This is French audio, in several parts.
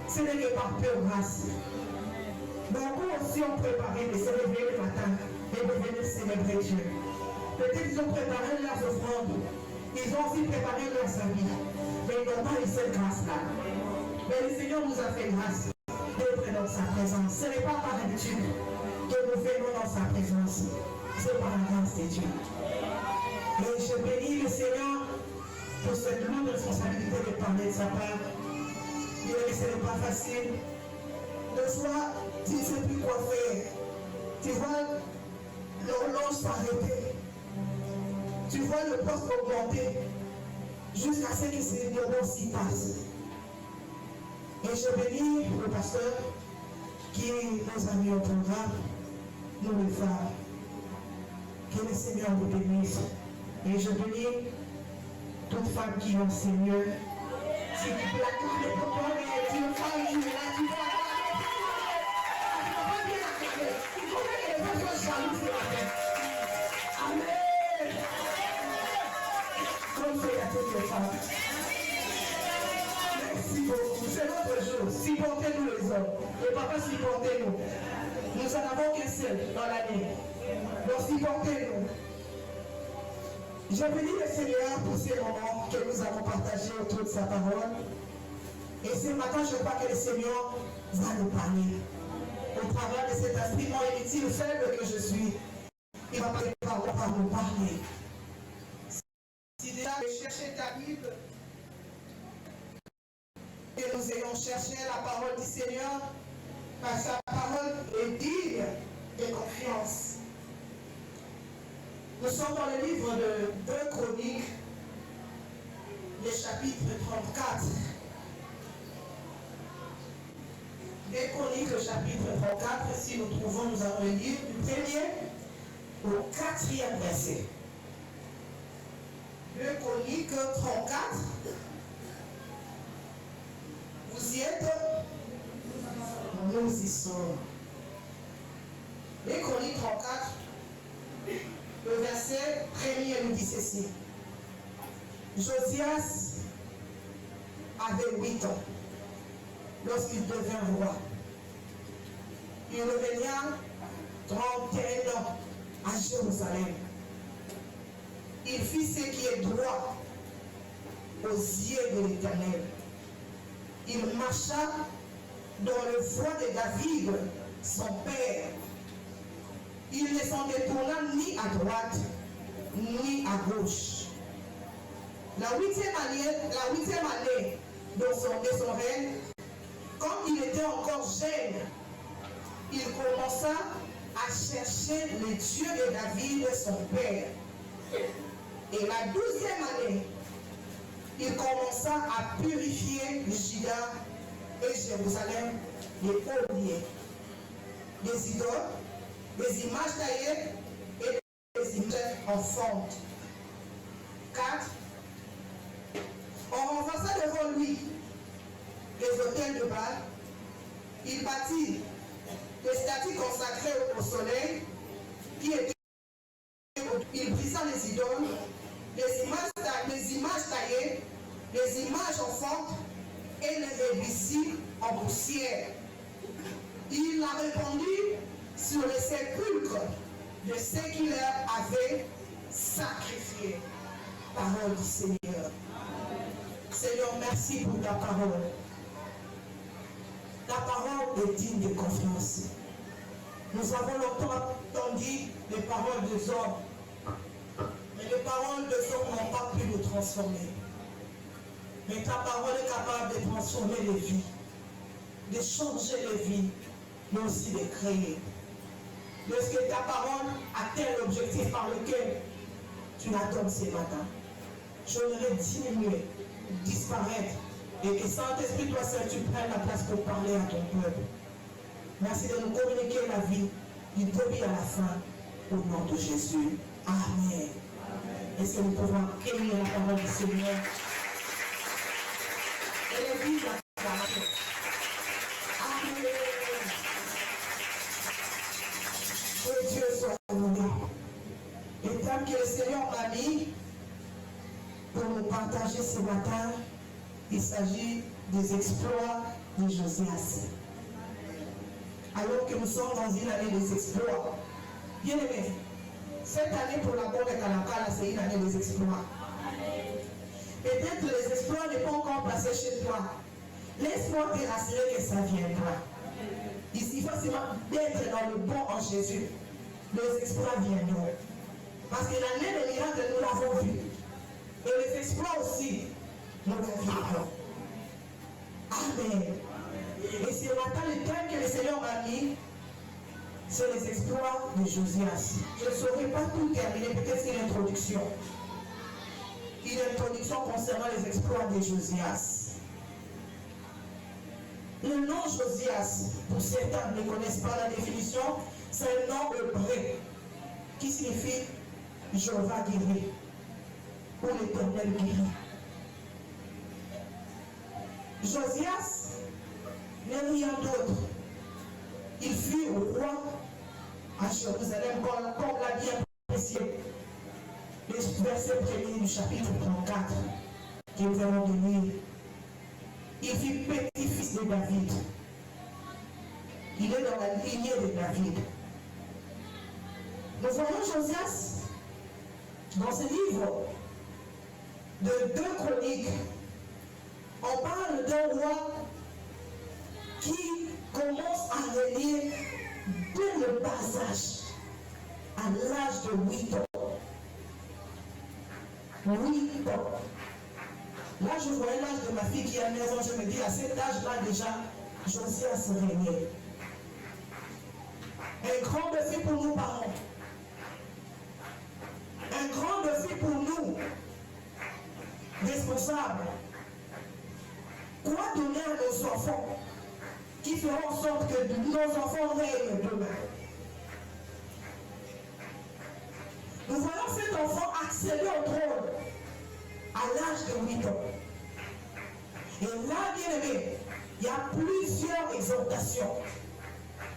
Ce n'est pas peur, grâce. Donc, aussi ont préparé de se réveiller le matin et de venir célébrer Dieu. Peut-être qu'ils ont préparé leurs offrandes, ils ont aussi préparé leurs amis, mais ils n'ont pas eu cette grâce-là. Mais le Seigneur nous a fait grâce d'être dans sa présence. Ce n'est pas par habitude que nous venons dans sa présence, c'est par la grâce de Dieu. Et je bénis le Seigneur pour cette lourde responsabilité de parler de sa part. Ce n'est pas facile. De soi, tu ne sais plus quoi faire. Tu vois l'horloge s'arrêter. Tu vois le poste augmenter jusqu'à ce que ces moments s'y passent. Et je bénis le pasteur qui nous a mis au programme, nous les femmes. Que le Seigneur vous bénisse. Et je bénis toutes femmes qui ont Seigneur. Si tu peux acclamer pour toi, mais tu ne fais tu es là, tu vas pas bien acclamer. Il faut que les gens soient jaloux ce matin. Amen. Comme c'est la tête des femmes. Merci beaucoup. C'est notre jour. Supportez-nous les hommes. Et papa, supportez-nous. Nous n'en avons qu'un seul dans l'année. Donc supportez-nous. Je bénis le Seigneur pour ces moments que nous avons partagés autour de sa parole. Et ce matin, je crois que le Seigneur va nous parler. Au travers de cet instrument inutile, faible que je suis, il va parler par nous parler. Si déjà tu cherches ta Bible, que nous ayons cherché la parole du Seigneur, car sa parole est digne de confiance. Nous sommes dans le livre de 2 Chroniques, le chapitre 34. 2 Chroniques, le chapitre 34, si nous trouvons, nous allons le lire du 1er au 4e verset. 2 Chroniques 34. Vous y êtes? Nous y sommes. 2 Chroniques 34. Le verset 1er nous dit ceci. Josias avait 8 ans lorsqu'il devint roi. il régna 31 ans à Jérusalem. Il fit ce qui est droit aux yeux de l'Éternel. Il marcha dans le voie de David, son père. Il ne s'en détourna ni à droite, ni à gauche. La huitième année de son règne, quand il était encore jeune, il commença à chercher le Dieu de David, son père. Et la 12e année, il commença à purifier Juda et Jérusalem des hauts lieux, des idoles, des images taillées et des images en fonte. 4. On renversa devant lui les autels de Baal. Il bâtit les statues consacrées au soleil qui étaient. Il brisa les idoles, les images taillées, les images en fonte et les réduisit en poussière. Il a répandu sur les sépulcres de ceux qui leur avaient sacrifié. Parole du Seigneur. Seigneur, merci pour ta parole. Ta parole est digne de confiance. Nous avons longtemps entendu les paroles des hommes, mais les paroles des hommes n'ont pas pu nous transformer. Mais ta parole est capable de transformer les vies, de changer les vies, mais aussi de créer. Lorsque ta parole atteint l'objectif par lequel tu la donnes ce matin, j'aimerais diminuer, disparaître, et que Saint-Esprit, toi seul, tu prennes la place pour parler à ton peuple. Merci de nous communiquer la vie du début à la fin, au nom de Jésus. Amen. Est-ce que nous pouvons accueillir la parole du Seigneur? Elle est vive la parole. Amen. Que Dieu soit loué. Et tant que le Seigneur m'a mis pour nous partager ce matin, il s'agit des exploits de Josias. Alors que nous sommes dans une année des exploits. Bien aimé, cette année pour la bonne Kalakala, c'est une année des exploits. Peut-être les exploits ne sont pas encore passés chez toi. Laisse-moi te rassurer que ça viendra. Il faut seulement d'être dans le bon en Jésus. Les exploits viendront. Parce que l'année des miracles, nous l'avons vu. Et les exploits aussi, nous les vivrons. Amen. Et ce matin, le thème que le Seigneur m'a mis, c'est les exploits de Josias. Je ne saurais pas tout terminer, peut-être une introduction. Une introduction concernant les exploits de Josias. Le nom Josias, pour certains ne connaissent pas la définition, c'est un nom hébreu qui signifie Jéhovah guéri ou l'Éternel guéri. Josias n'est rien d'autre. Il fut roi à Jérusalem, comme l'a bien précisé le verset 1er du chapitre 34 que nous allons lire. Il fut petit-fils de David. Il est dans la lignée de David. Nous voyons Josias dans ce livre de 2 Chroniques. On parle d'un roi qui commence à régner dès le bas âge, à l'âge de 8 ans. 8 ans. Là, je voyais l'âge de ma fille qui a 9 ans. Je me dis, à cet âge-là, déjà, Josias régnait. Un grand défi pour nous, parents. Un grand défi pour nous, responsables. Quoi donner à nos enfants qui feront en sorte que nos enfants règnent demain? Nous voyons cet enfant accéder au trône à l'âge de 8 ans. Et là, bien aimé, il y a plusieurs exhortations.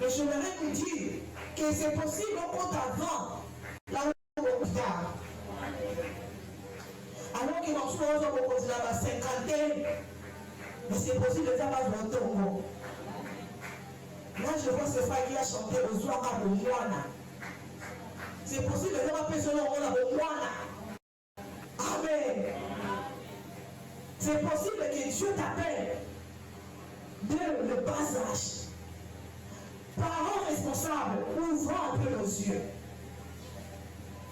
Et je voudrais vous dire que c'est possible au compte avant, là où on plus tard. Alors qu'il en soit au continent à la cinquantaine, mais c'est possible de faire pas de tombeau. Là, je vois ce frère qui a chanté aux oies à Moana. C'est possible que nous appelions le Moana. Amen. C'est possible que Dieu t'appelle dès le bas âge. Parents responsables, ouvrons un peu nos yeux.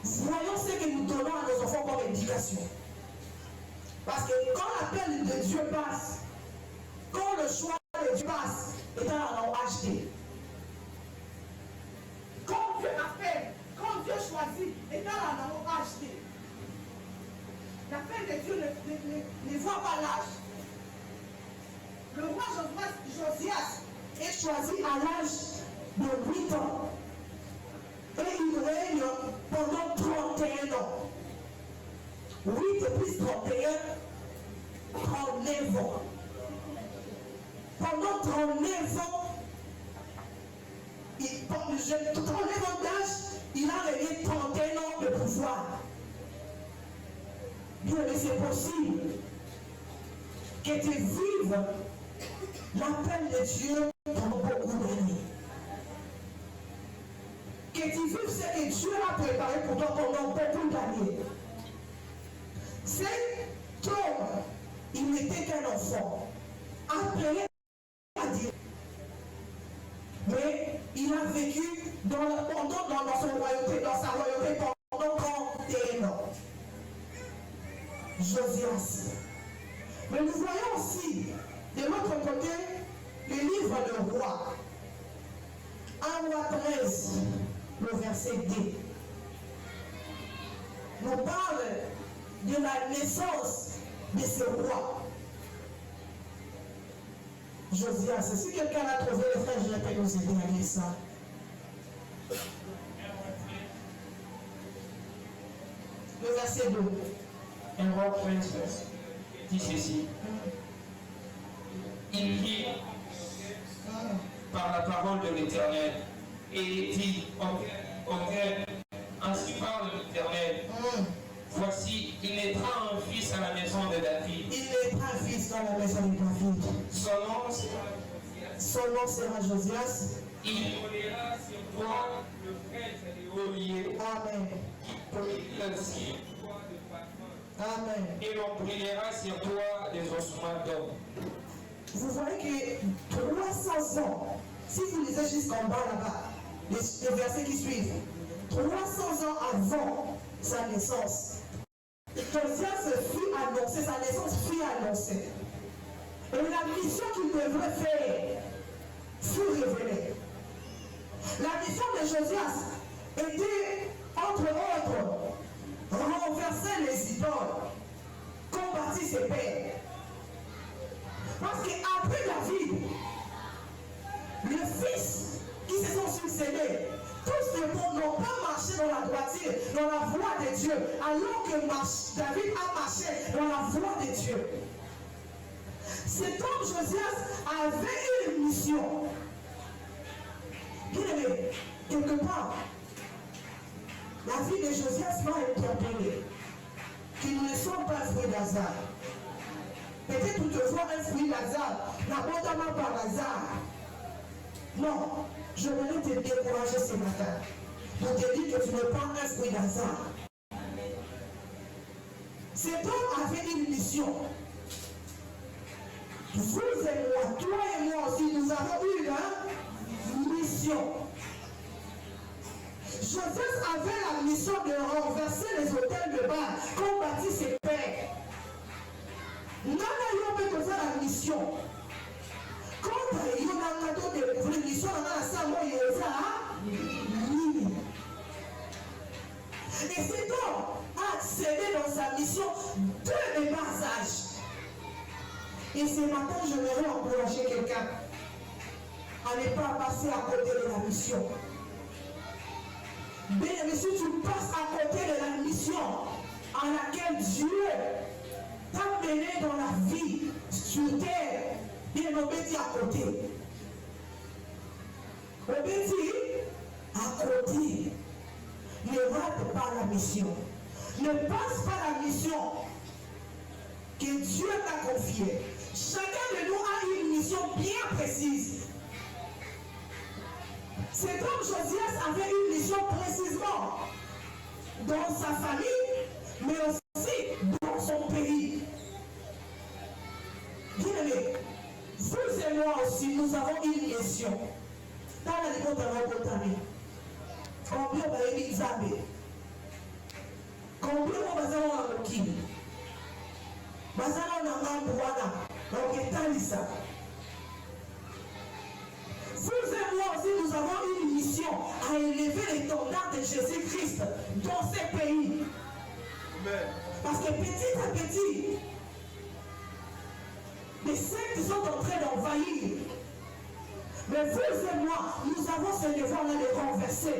Voyons ce que nous donnons à nos enfants comme éducation. Parce que quand l'appel de Dieu passe, quand le choix de Dieu passe, est en HD. Quand Dieu appelle, quand Dieu choisit, est en HD. L'appel de Dieu ne voit pas l'âge. Le roi Josias est choisi à l'âge de 8 ans. Et il règne pendant 31 ans. 8 plus 31, 39 ans. Pendant 39 ans, 39 ans d'âge, il a régné 31 ans de pouvoir. Bien, mais c'est possible que tu vives l'appel de Dieu pendant beaucoup d'années. Que tu vives ce que Dieu a préparé pour toi pendant beaucoup d'années. Cet homme, il n'était qu'un enfant, appelé à Dieu. Mais il a vécu dans sa royauté pendant 31 ans. Josias. Mais nous voyons aussi, de l'autre côté, le livre de Roi. 1 Roi 13, le verset 2. Nous parle de la naissance de ce roi. Josias, si quelqu'un a trouvé le frère, je vais nous aider à lire ça. Le verset 2. 1 Roi 13 dit ceci. Il dit par la parole de l'Éternel et dit auquel ainsi parle l'Éternel. Voici, il naîtra un fils à la maison de David. Il naîtra un fils dans la maison de David. Son nom sera Josias. Il collera sur toi le prêtre et l'olier. Amen. Sur toi de parfum. Amen. Et l'on brûlera sur toi des ossements d'homme. Vous voyez que 300 ans, si vous lisez jusqu'en bas là-bas, les versets qui suivent, 300 ans avant sa naissance, Josias fut annoncé, sa naissance fut annoncée. Et la mission qu'il devrait faire fut révélée. La mission de Josias était, entre autres, renverser les idoles, combattre ses pères. Parce qu'après David, les fils qui se sont succédés, tous n'ont pas marché dans la droiture, dans la voie de Dieu, alors que David a marché dans la voie de Dieu. Cet homme Josias avait une mission. Bien aimé, quelque part, la vie de Josias m'a interpellé que nous ne sommes pas un fruit d'hasard. Peut-être toutefois un fruit d'hasard, n'abondamment par hasard. Non, je voulais te décourager ce matin pour te dire que tu n'es pas un fruit d'hasard. Cet homme avait une mission. Vous et moi, toi et moi aussi, nous avons une mission. Joseph avait la mission de renverser les autels de Baal, combattre ses pères. Nous avons fait la mission. Quand il y a un cadeau de mission, on a la salle où il y a et cet homme a accédé dans sa mission dès le bas âge. Et ce matin, je voudrais encourager quelqu'un à ne pas passer à côté de la mission. Mais si tu passes à côté de la mission à laquelle Dieu t'a mené dans la vie sur terre, bien obéis à côté. Obéis à côté. Ne rate pas la mission. Ne passe pas la mission que Dieu t'a confiée. Chacun de nous a une mission bien précise. Cet homme Josias avait une mission précisément dans sa famille, mais aussi dans son pays. Bien-aimés, vous et moi aussi, nous avons une mission. Dans la ligne de l'Ombotami, combien va y Zambé? Combien va y avoir un Kim? Bazana na Mambouana, donc Etalisa. Vous et moi aussi, nous avons une mission à élever l'étendard de Jésus-Christ dans ces pays. Amen. Parce que petit à petit, les sectes sont en train d'envahir. Mais vous et moi, nous avons ce devoir-là de renverser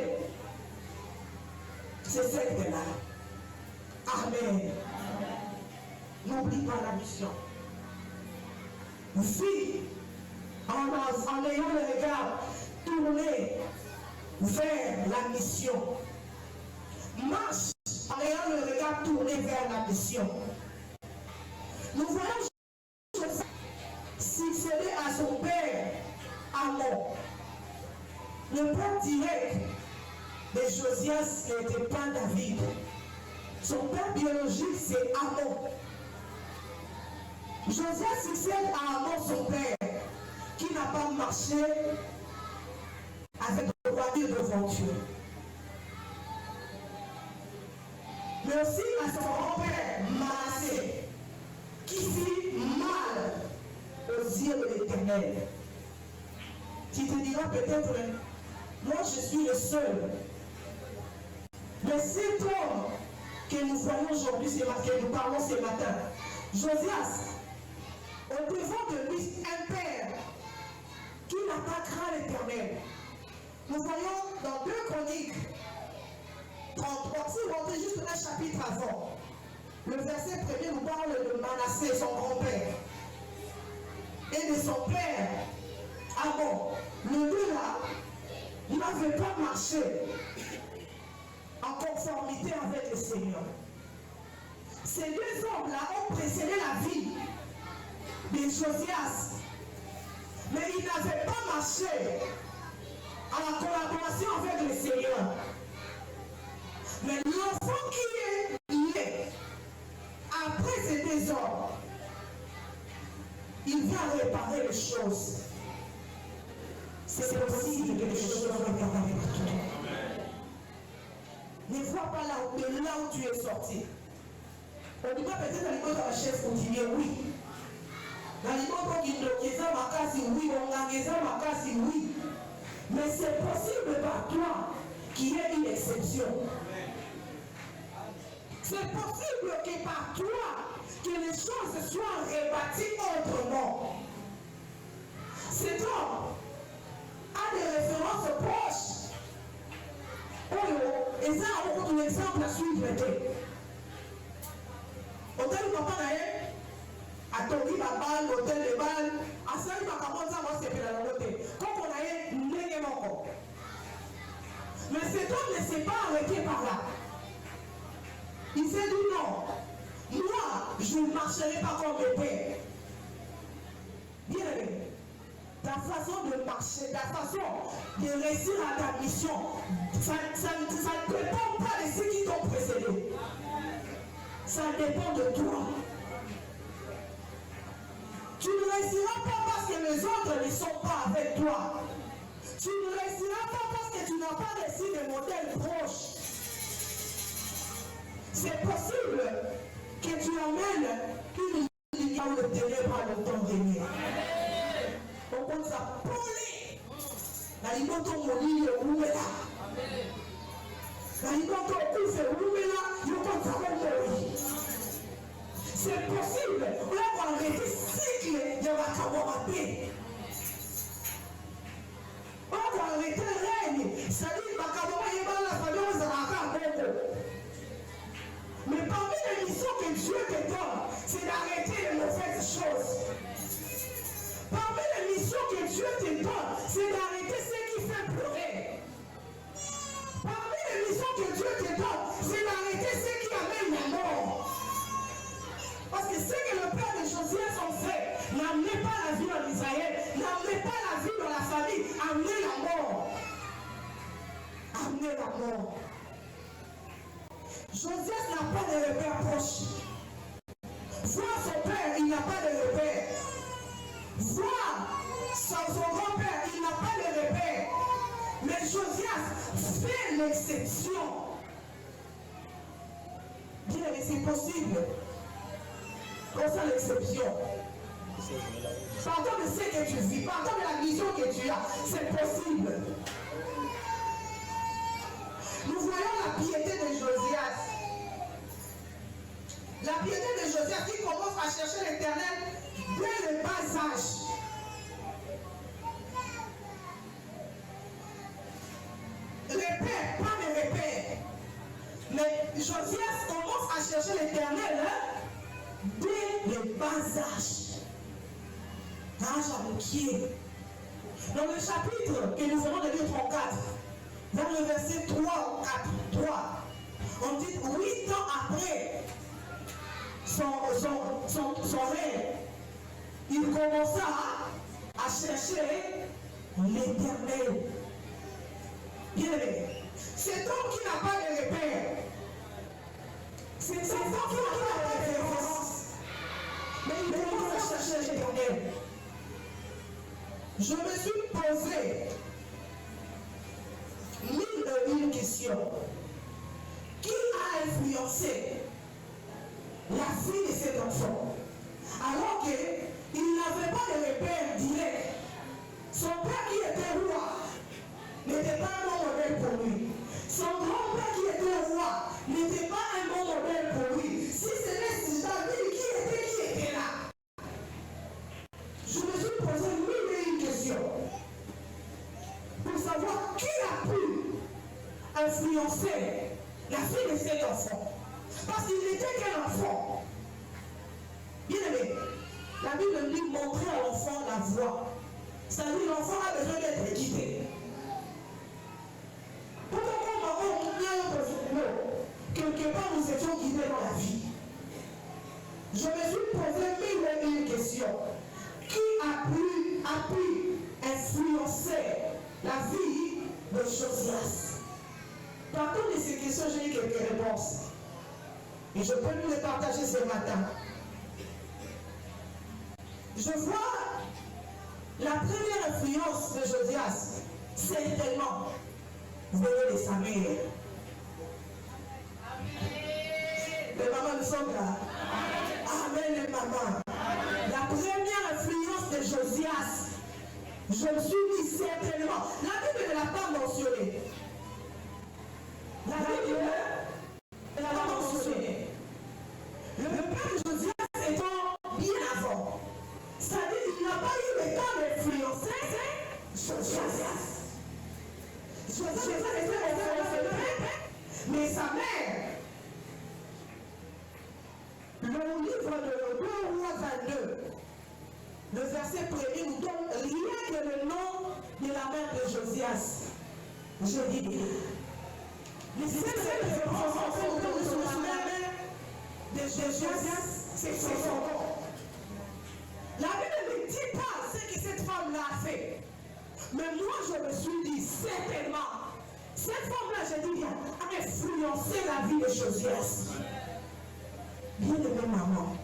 ces sectes-là. Amen. N'oublie pas la mission. Vis en ayant le regard tourné vers la mission. Marche en ayant le regard tourné vers la mission. Nous voyons Joseph succéder à son père Amon. Le père direct de Josias n'était pas David. Son père biologique, c'est Amon. Josias succède à Amon, son père, qui n'a pas marché avec le royaume devant Dieu. Mais aussi à son grand-père, Manassé, qui fit mal aux yeux de l'Éternel. Qui te dira peut-être, moi je suis le seul. Mais cet homme que nous voyons aujourd'hui, que nous parlons ce matin, Josias, au devant de lui, un père qui n'a pas craint l'Éternel. Nous voyons dans 2 Chroniques 33, si vous rentrez juste un chapitre avant, le verset 1er nous parle de Manassé, son grand-père, et de son père, Amon. Le deux là, n'avait pas marché en conformité avec le Seigneur. Ces 2 hommes-là ont précédé la vie de Josias, mais ils n'avaient pas marché en la collaboration avec le Seigneur. Mais l'enfant qui est né après ces 2 hommes, il vient réparer les choses. C'est possible que les choses soient réparées partout. Ne vois pas là où tu es sorti. On dit pas peut-être à l'époque de la chef continuer, oui. Dans l'époque qui nous ma casse, oui, on a ma casse, oui. Mais c'est possible par toi qu'il y ait une exception. C'est possible que par toi, que les choses soient rebâties autrement. Cet homme a des références proches. Et ça, on a un exemple à suivre. Hôtel papa naye, a tondi ma balle, hôtel de balle, a sali ma camote, ça va se faire la côté. Comme on a eu n'est encore. Mais cet homme ne s'est pas arrêté par là. Il s'est dit non, moi, je ne marcherai pas comme mes pères. Bien aimé, ta façon de marcher, ta façon de réussir à ta mission, ça ne dépend pas de ceux qui t'ont précédé. Ça dépend de toi. Tu ne réussiras pas parce que les autres ne sont pas avec toi. Tu ne réussiras pas parce que tu n'as pas réussi des modèles proches. C'est possible que tu amènes une lumière où le ténèbre a longtemps régné. On compte ça polé. La limonto molile oumela. La limonto koufe oumela, yo compte ça molile. C'est possible. On a arrêté cycle de la kawamate. On a arrêté règne. C'est-à-dire que Makawama yebala famille aux Araka Bongo. Mais parmi les missions que Dieu te donne, c'est d'arrêter les mauvaises choses. Parmi les missions que Dieu te donne, c'est d'arrêter ce qui fait pleurer. Parmi les missions que Dieu te donne, c'est d'arrêter ce qui amène la mort. Parce que ce que le père de Josias ont fait, n'amenez pas la vie en Israël, n'amenez pas la vie dans la famille, amenez la mort. amené la mort. Josias n'a pas de repère proche. Voir son père, il n'a pas de repère. Voir son grand-père, il n'a pas de repère. Mais Josias fait l'exception. Bien, c'est possible. Comme ça, l'exception. Pardon de ce que tu vis, pardon de la vision que tu as, c'est possible. Nous voyons la piété de Josias. La piété de Josias qui commence à chercher l'Éternel dès le bas âge. Repère, pas de repère. Mais Josias commence à chercher l'Éternel dès le bas âge. Âge amitié. Dans le chapitre que nous venons de lire 34, dans le verset 3 ou 4, 3, on dit 8 ans après son règne, il commença à chercher l'Éternel. Bien aimé, cet homme qui n'a pas de repère, cet homme qui n'a pas de référence, mais il commence à chercher l'Éternel. Je me suis posé une question. Qui a influencé la vie de cet enfant alors qu'il n'avait pas de repère direct? Son père qui était roi n'était pas un bon modèle pour lui. Son grand-père qui était roi n'était pas un bon modèle pour lui. Si ce n'est David qui était là. Je me suis posé une question pour savoir qui a pu influencer la vie de cet enfant. Parce qu'il n'était qu'un enfant. Bien aimé, la Bible dit montrer à l'enfant la voie. C'est-à-dire l'enfant a besoin d'être guidé. Quelque part nous étions guidés dans la vie. Je me suis posé une question. Qui a pu influencer la vie de Josias? Partant de ces questions, j'ai eu quelques réponses. Et je peux nous les partager ce matin. Je vois la première influence de Josias, certainement, venait de sa mère. Les mamans nous sommes là. Amen, les mamans. La première influence de Josias, je me suis dit certainement. La Bible ne l'a pas mentionné. La Bible ne l'a pas mentionné. Le père de Josias étant bien avant. C'est-à-dire qu'il n'a pas eu le temps d'influencer Josias. Josias était influencé, mais sa mère. Le livre de 2 Rois 22, le verset 1er nous donne rien que le nom de la mère de Josias. Je dis, les sept références de la mère de Josias, c'est son nom. La Bible ne dit pas ce que cette femme-là a fait. Mais moi, je me suis dit, certainement, cette femme-là, je dis, a influencé la vie de Josias. Bien-aimée maman,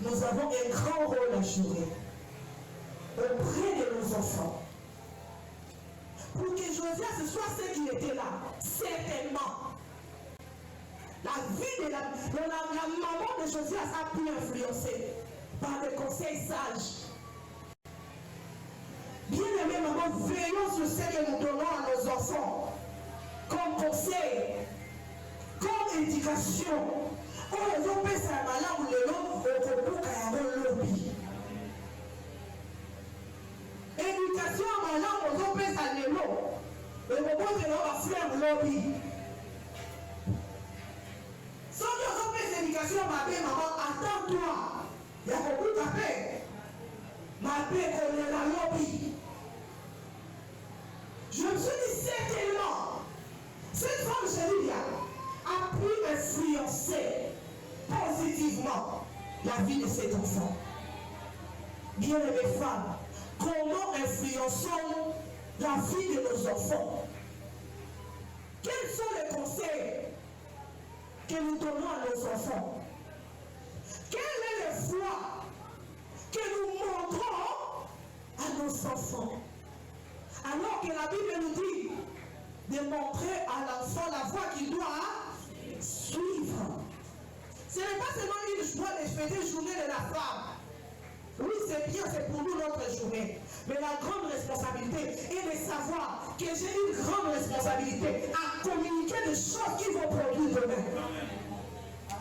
nous avons un grand rôle à jouer auprès de nos enfants. Pour que Josias soit ce qu'il était là, certainement. La vie de la maman de Josias a pu influencer par des conseils sages. Bien-aimée maman, veillons sur ce que nous donnons à nos enfants comme conseil, comme éducation. Oyo pesa malamu lelo okobuka yango lobi. Éducation malamu ozopesa lelo okobotela bafrère lobi. Soki ozopesa éducation mabe maman, attends-toi ya kobuka pe mabe kolela lobi. Je me suis dit certainement cette femme chérie a pu influencer positivement la vie de cet enfant. Bien-aimées femmes, comment influençons la vie de nos enfants? que nous donnons à nos enfants? Quelle est la foi que nous montrons à nos enfants? Alors que la Bible nous dit de montrer à l'enfant la voie qu'il doit suivre. Ce n'est pas seulement une joie de fêter journée de la femme. Oui, c'est bien, c'est pour nous notre journée. Mais la grande responsabilité est de savoir que j'ai une grande responsabilité à communiquer des choses qui vont produire demain.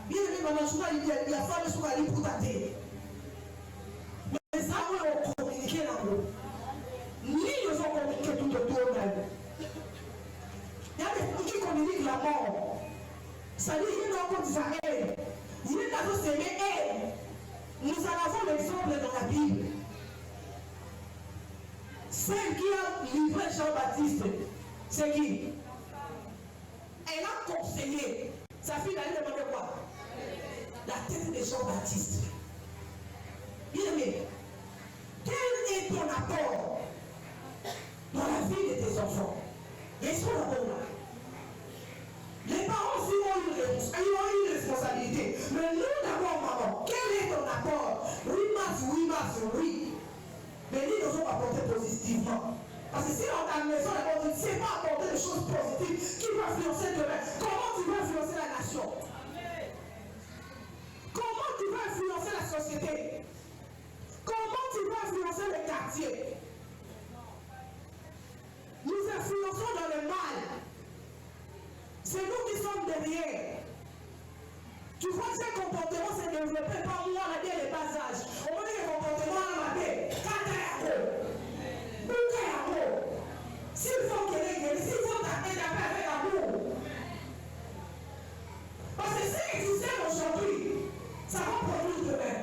Bien aimé, maman, il y a femme sur la ligne pour tâter. Mais ça, on va communiquer là-haut. Ni ils ont communiqué tout autour d'elle. Il y a des gens qui communiquent la mort. Ça dit, il y a encore d'Israël. Il y a des s'aimer elle. Nous en avons l'exemple dans la Bible. Celle qui a livré Jean-Baptiste, c'est qui? Elle a conseillé. Sa fille allait demander quoi? La tête de Jean-Baptiste. Bien aimé, quel est ton apport dans la vie de tes enfants? Ils sont là-bas là. Les parents aussi ont une responsabilité. Mais nous d'abord, maman, quel est ton apport? Oui, oui. Mais nous devons apporter positivement. Parce que si dans ta maison, d'abord, tu ne sais pas apporter des choses positives qui vont influencer demain, comment tu vas influencer la nation? Comment tu vas influencer la société? Comment tu vas influencer le quartier? Nous influençons dans le mal. C'est nous qui sommes derrière. Tu vois que ce comportement s'est développé par moi dès le bas âge. On dit que le comportement à la paix. S'il faut qu'elle s'il faut taper avec amour. Parce que ce que tu sais aujourd'hui, ça va produire demain.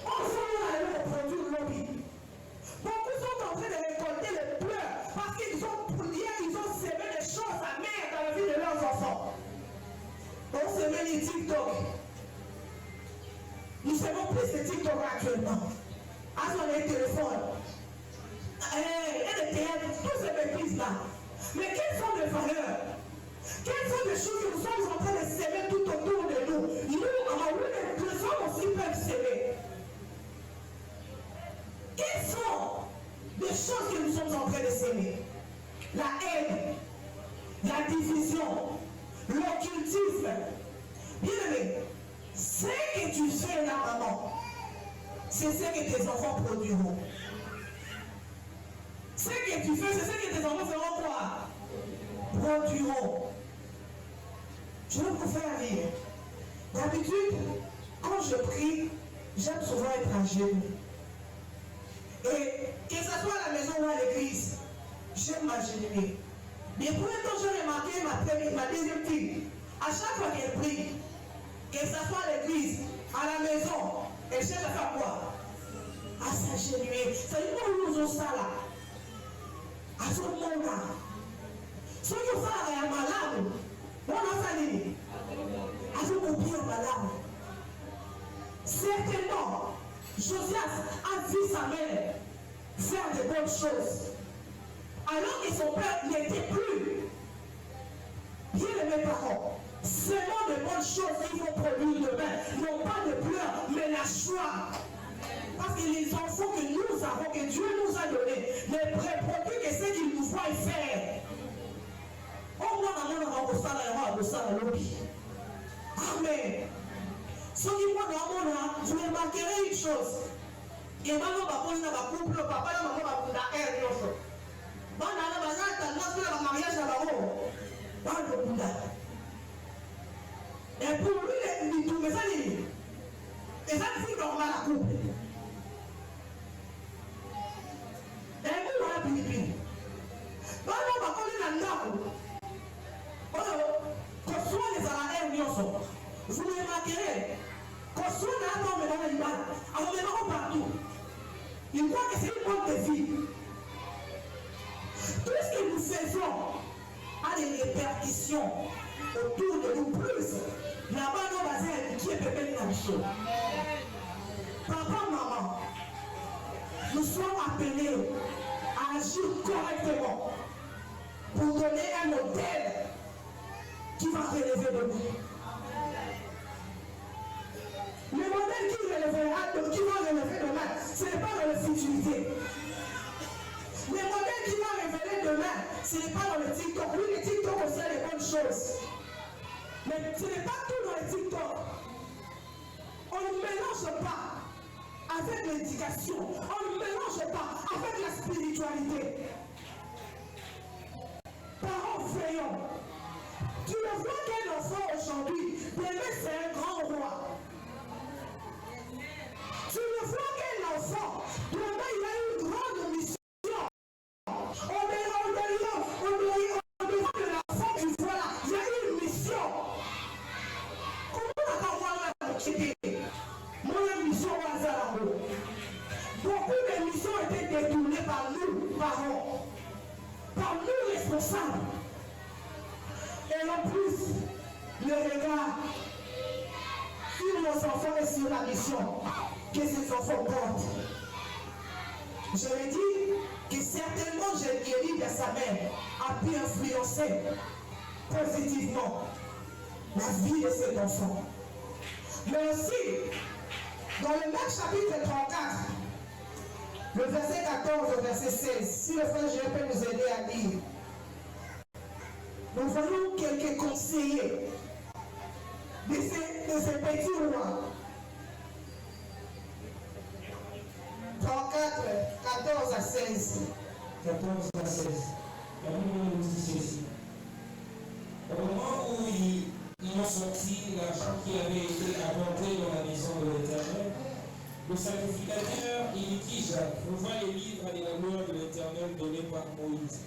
On va produire l'objet. Beaucoup sont en train de récolter les pleurs parce qu'ils ont semé des choses amères dans la vie de leurs enfants. On se met les TikTok. Nous savons plus de TikTok actuellement. À son téléphone. Et les théâtres, tous ces bêtises là. Mais quelles sont les valeurs? Quelles sont les choses que nous sommes en train de s'aimer tout autour de nous? Nous, les hommes aussi peuvent s'aimer. Quelles sont les choses que nous sommes en train de s'aimer? La haine, la division, l'occultisme. Bien aimé, ce que tu fais là, maman, c'est ce que tes enfants produiront. Ce que tu fais, c'est ce que tes enfants feront quoi? Produiront. Je vais vous faire rire. D'habitude, quand je prie, j'aime souvent être à genoux. Et que ce soit à la maison ou à l'église, j'aime m'agenouiller. Mais pour l'instant, j'ai remarqué ma deuxième fille. À chaque fois qu'elle prie, que ce soit à l'église, à la maison, elle cherche à faire quoi? À s'agenouiller. C'est une chose ça là. À ce moment-là. Ce qui fait la malade, on a fallu. À ce moment malade. Certainement, Josias a vu sa mère faire de bonnes choses. Alors que son père n'était plus. Bien aimés parents, seulement de bonnes choses qui vont produire demain, non pas de pleurs, mais la joie. Parce que les enfants que nous avons, que Dieu nous a donnés, ne reproduisent que ce qu'il nous voit faire. Amen. Ce qui vous remarquerez une chose. Et maintenant, couple, papa, et pour lui, tout ça, et ça, c'est normal à couple. Et vous, voilà, Philippines. Vous remarquerez qu'on soit dans les balles, alors maintenant partout. Il croit que c'est une bonne vie. Tout ce que nous faisons a des répercussions autour de nous plus. Là-bas, nous avons qui est pépé dans le show. Papa, maman, nous sommes appelés à agir correctement pour donner un modèle qui va relever demain. Le modèle qui va relever demain, ce n'est pas dans la futurité. Le modèle qui va révéler demain, ce n'est pas dans le TikTok. Oui, le TikTok aussi a des bonnes choses. Mais ce n'est pas tout dans le TikTok. On ne mélange pas avec l'éducation. On ne mélange pas avec la spiritualité. Parents veillants. Tu ne vois qu'un enfant aujourd'hui, demain c'est un grand roi. Tu ne vois qu'un enfant, demain il a une grande mission. On devant de l'enfant, tu vois là, il y a une mission. Comment on va voir la quitter? Mon mission au hasard en haut. Beaucoup de missions ont été détournées par nous, parents, par nous responsables. Et en plus, le regard sur nos enfants et sur la mission que ces enfants portent. Je l'ai dit que certainement Jérémie de sa mère a pu influencer positivement la vie de cet enfant. Mais aussi, dans le même chapitre 34, le verset 14 au verset 16, si le frère Jérémie peut nous aider à lire, nous voyons quelques conseillers de ces petits rois. 34, 14 à 16. 14 à 16. La Bible nous dit ceci. Au moment où ils ont sorti l'argent qui avait été apporté dans la maison de l'Éternel, le sacrificateur Hilkija trouva les livres de la gloire de l'Éternel donnés par Moïse.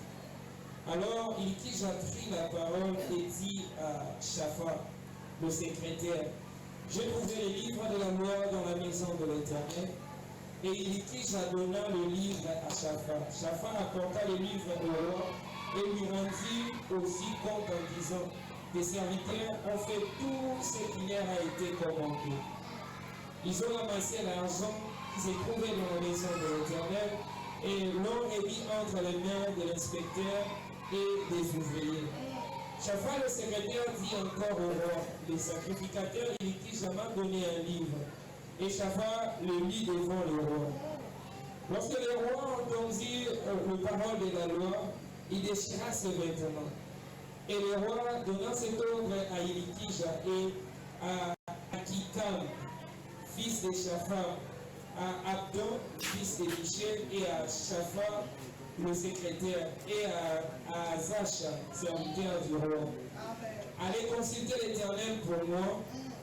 Alors Hilkija prit la parole et dit à Shaphan, le secrétaire, j'ai trouvé les livres de la gloire dans la maison de l'Éternel. Et Hilkija donna le livre à Shaphan. Shaphan apporta le livre au roi et lui rendit aussi compte en disant, tes serviteurs ont fait tout ce qui leur a été commandé. Ils ont ramassé l'argent qui se trouvait dans la maison de l'Éternel et l'ont remis entre les mains de l'inspecteur et des ouvriers. Shaphan le secrétaire dit encore au roi, le sacrificateur Hilkija m'a donné un livre. Et Shaphan le mit devant le roi. Lorsque le roi entendit les paroles de la loi, il déchira ses vêtements. Et le roi donna cet ordre à Hilkija et à Akikam, fils de Shaphan, à Abdon, fils de Michel, et à Shaphan, le secrétaire, et à Azacha, serviteur du roi. Allez consulter l'Éternel pour moi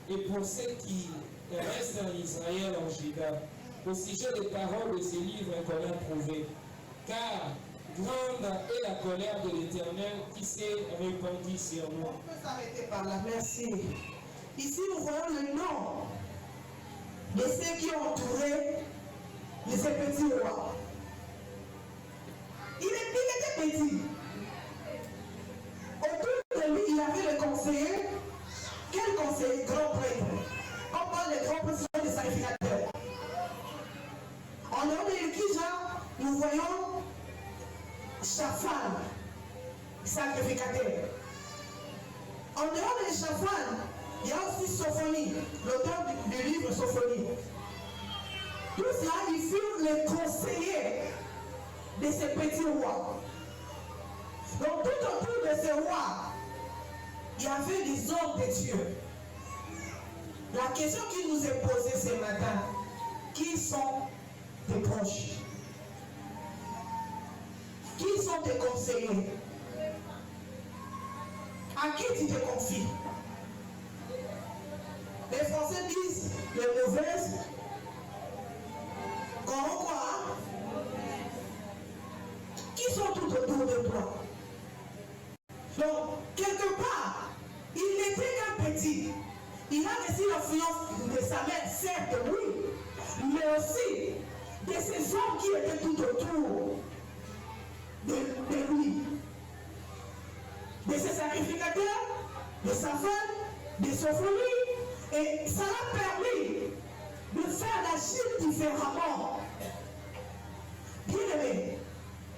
et pour ceux qui reste en Israël, en Juda, au sujet des paroles de ces livres qu'on a trouvés. Car grande est la colère de l'Éternel qui s'est répandue sur nous. On peut s'arrêter par là, merci. Ici, nous voyons le nom de ceux qui ont entouré de ces petits rois. Il était petit. Autour de lui, il avait le conseiller. Quel conseiller? Grand prêtre. On parle des grands présidents des sacrificateurs. En dehors de Hilkija, nous voyons Shaphan, sacrificateur. En dehors de Shaphan, il y a aussi Sophonie, l'auteur du livre Sophonie. Tout cela, ils furent les conseillers de ces petits rois. Donc tout autour de ces rois, il y avait des hommes de Dieu. La question qui nous est posée ce matin, qui sont tes proches? Qui sont tes conseillers? À qui tu te confies? Les Français disent les mauvaises. Comment quoi? Qui sont tout autour de toi? Donc, quelque part, il n'était qu'un petit. Il a reçu l'influence de sa mère, certes, oui, mais aussi de ces hommes qui étaient tout autour de lui. De ses sacrificateurs, de sa femme, de Sophonie. Et ça l'a permis de faire l'agir différemment. Bien aimé,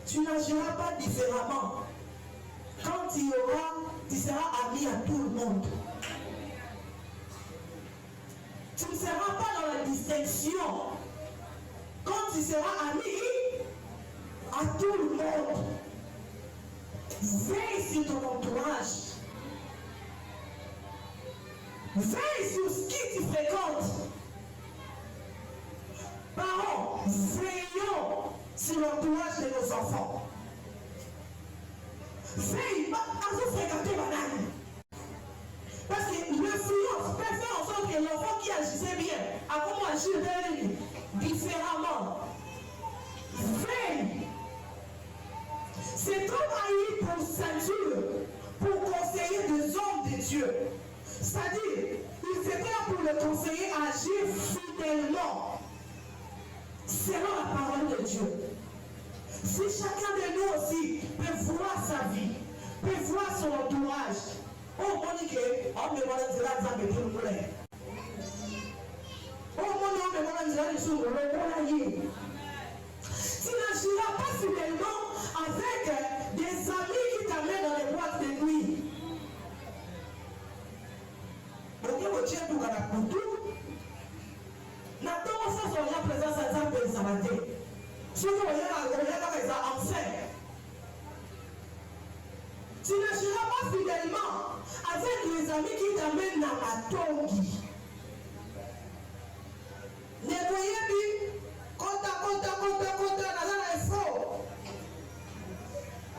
tu n'agiras pas différemment quand il y aura tu seras ami à tout le monde. Tu ne seras pas dans la distinction. Quand tu seras ami à tout le monde, veille sur ton entourage. Veille sur ce qui tu fréquentes. Parents, veillons sur l'entourage de nos enfants. Veille à vous fréquenter madame. Parce que l'influence peut faire en sorte que l'enfant qui agissait bien a comment agir différemment. Veille. Cet homme a eu pour ceinture, pour conseiller des hommes de Dieu. C'est-à-dire, il était là pour le conseiller à agir fidèlement selon la parole de Dieu. Si chacun de nous aussi peut voir sa vie, peut voir son entourage, oh mon Dieu, on me demande de dire ça, mais tout le monde. Oh mon Dieu, on me demande de dire ça, mais tout le monde. Tu n'agiras pas fidèlement avec des amis qui t'amènent dans les boîtes de nuit. Donc, vous êtes tout à tout. N'attends pas son la présence à ta personne. Si vous voyez la enceinte, tu n'agiras pas fidèlement avec les amis qui t'amènent dans la tongi. Ne voyez plus, compta, dans les faux.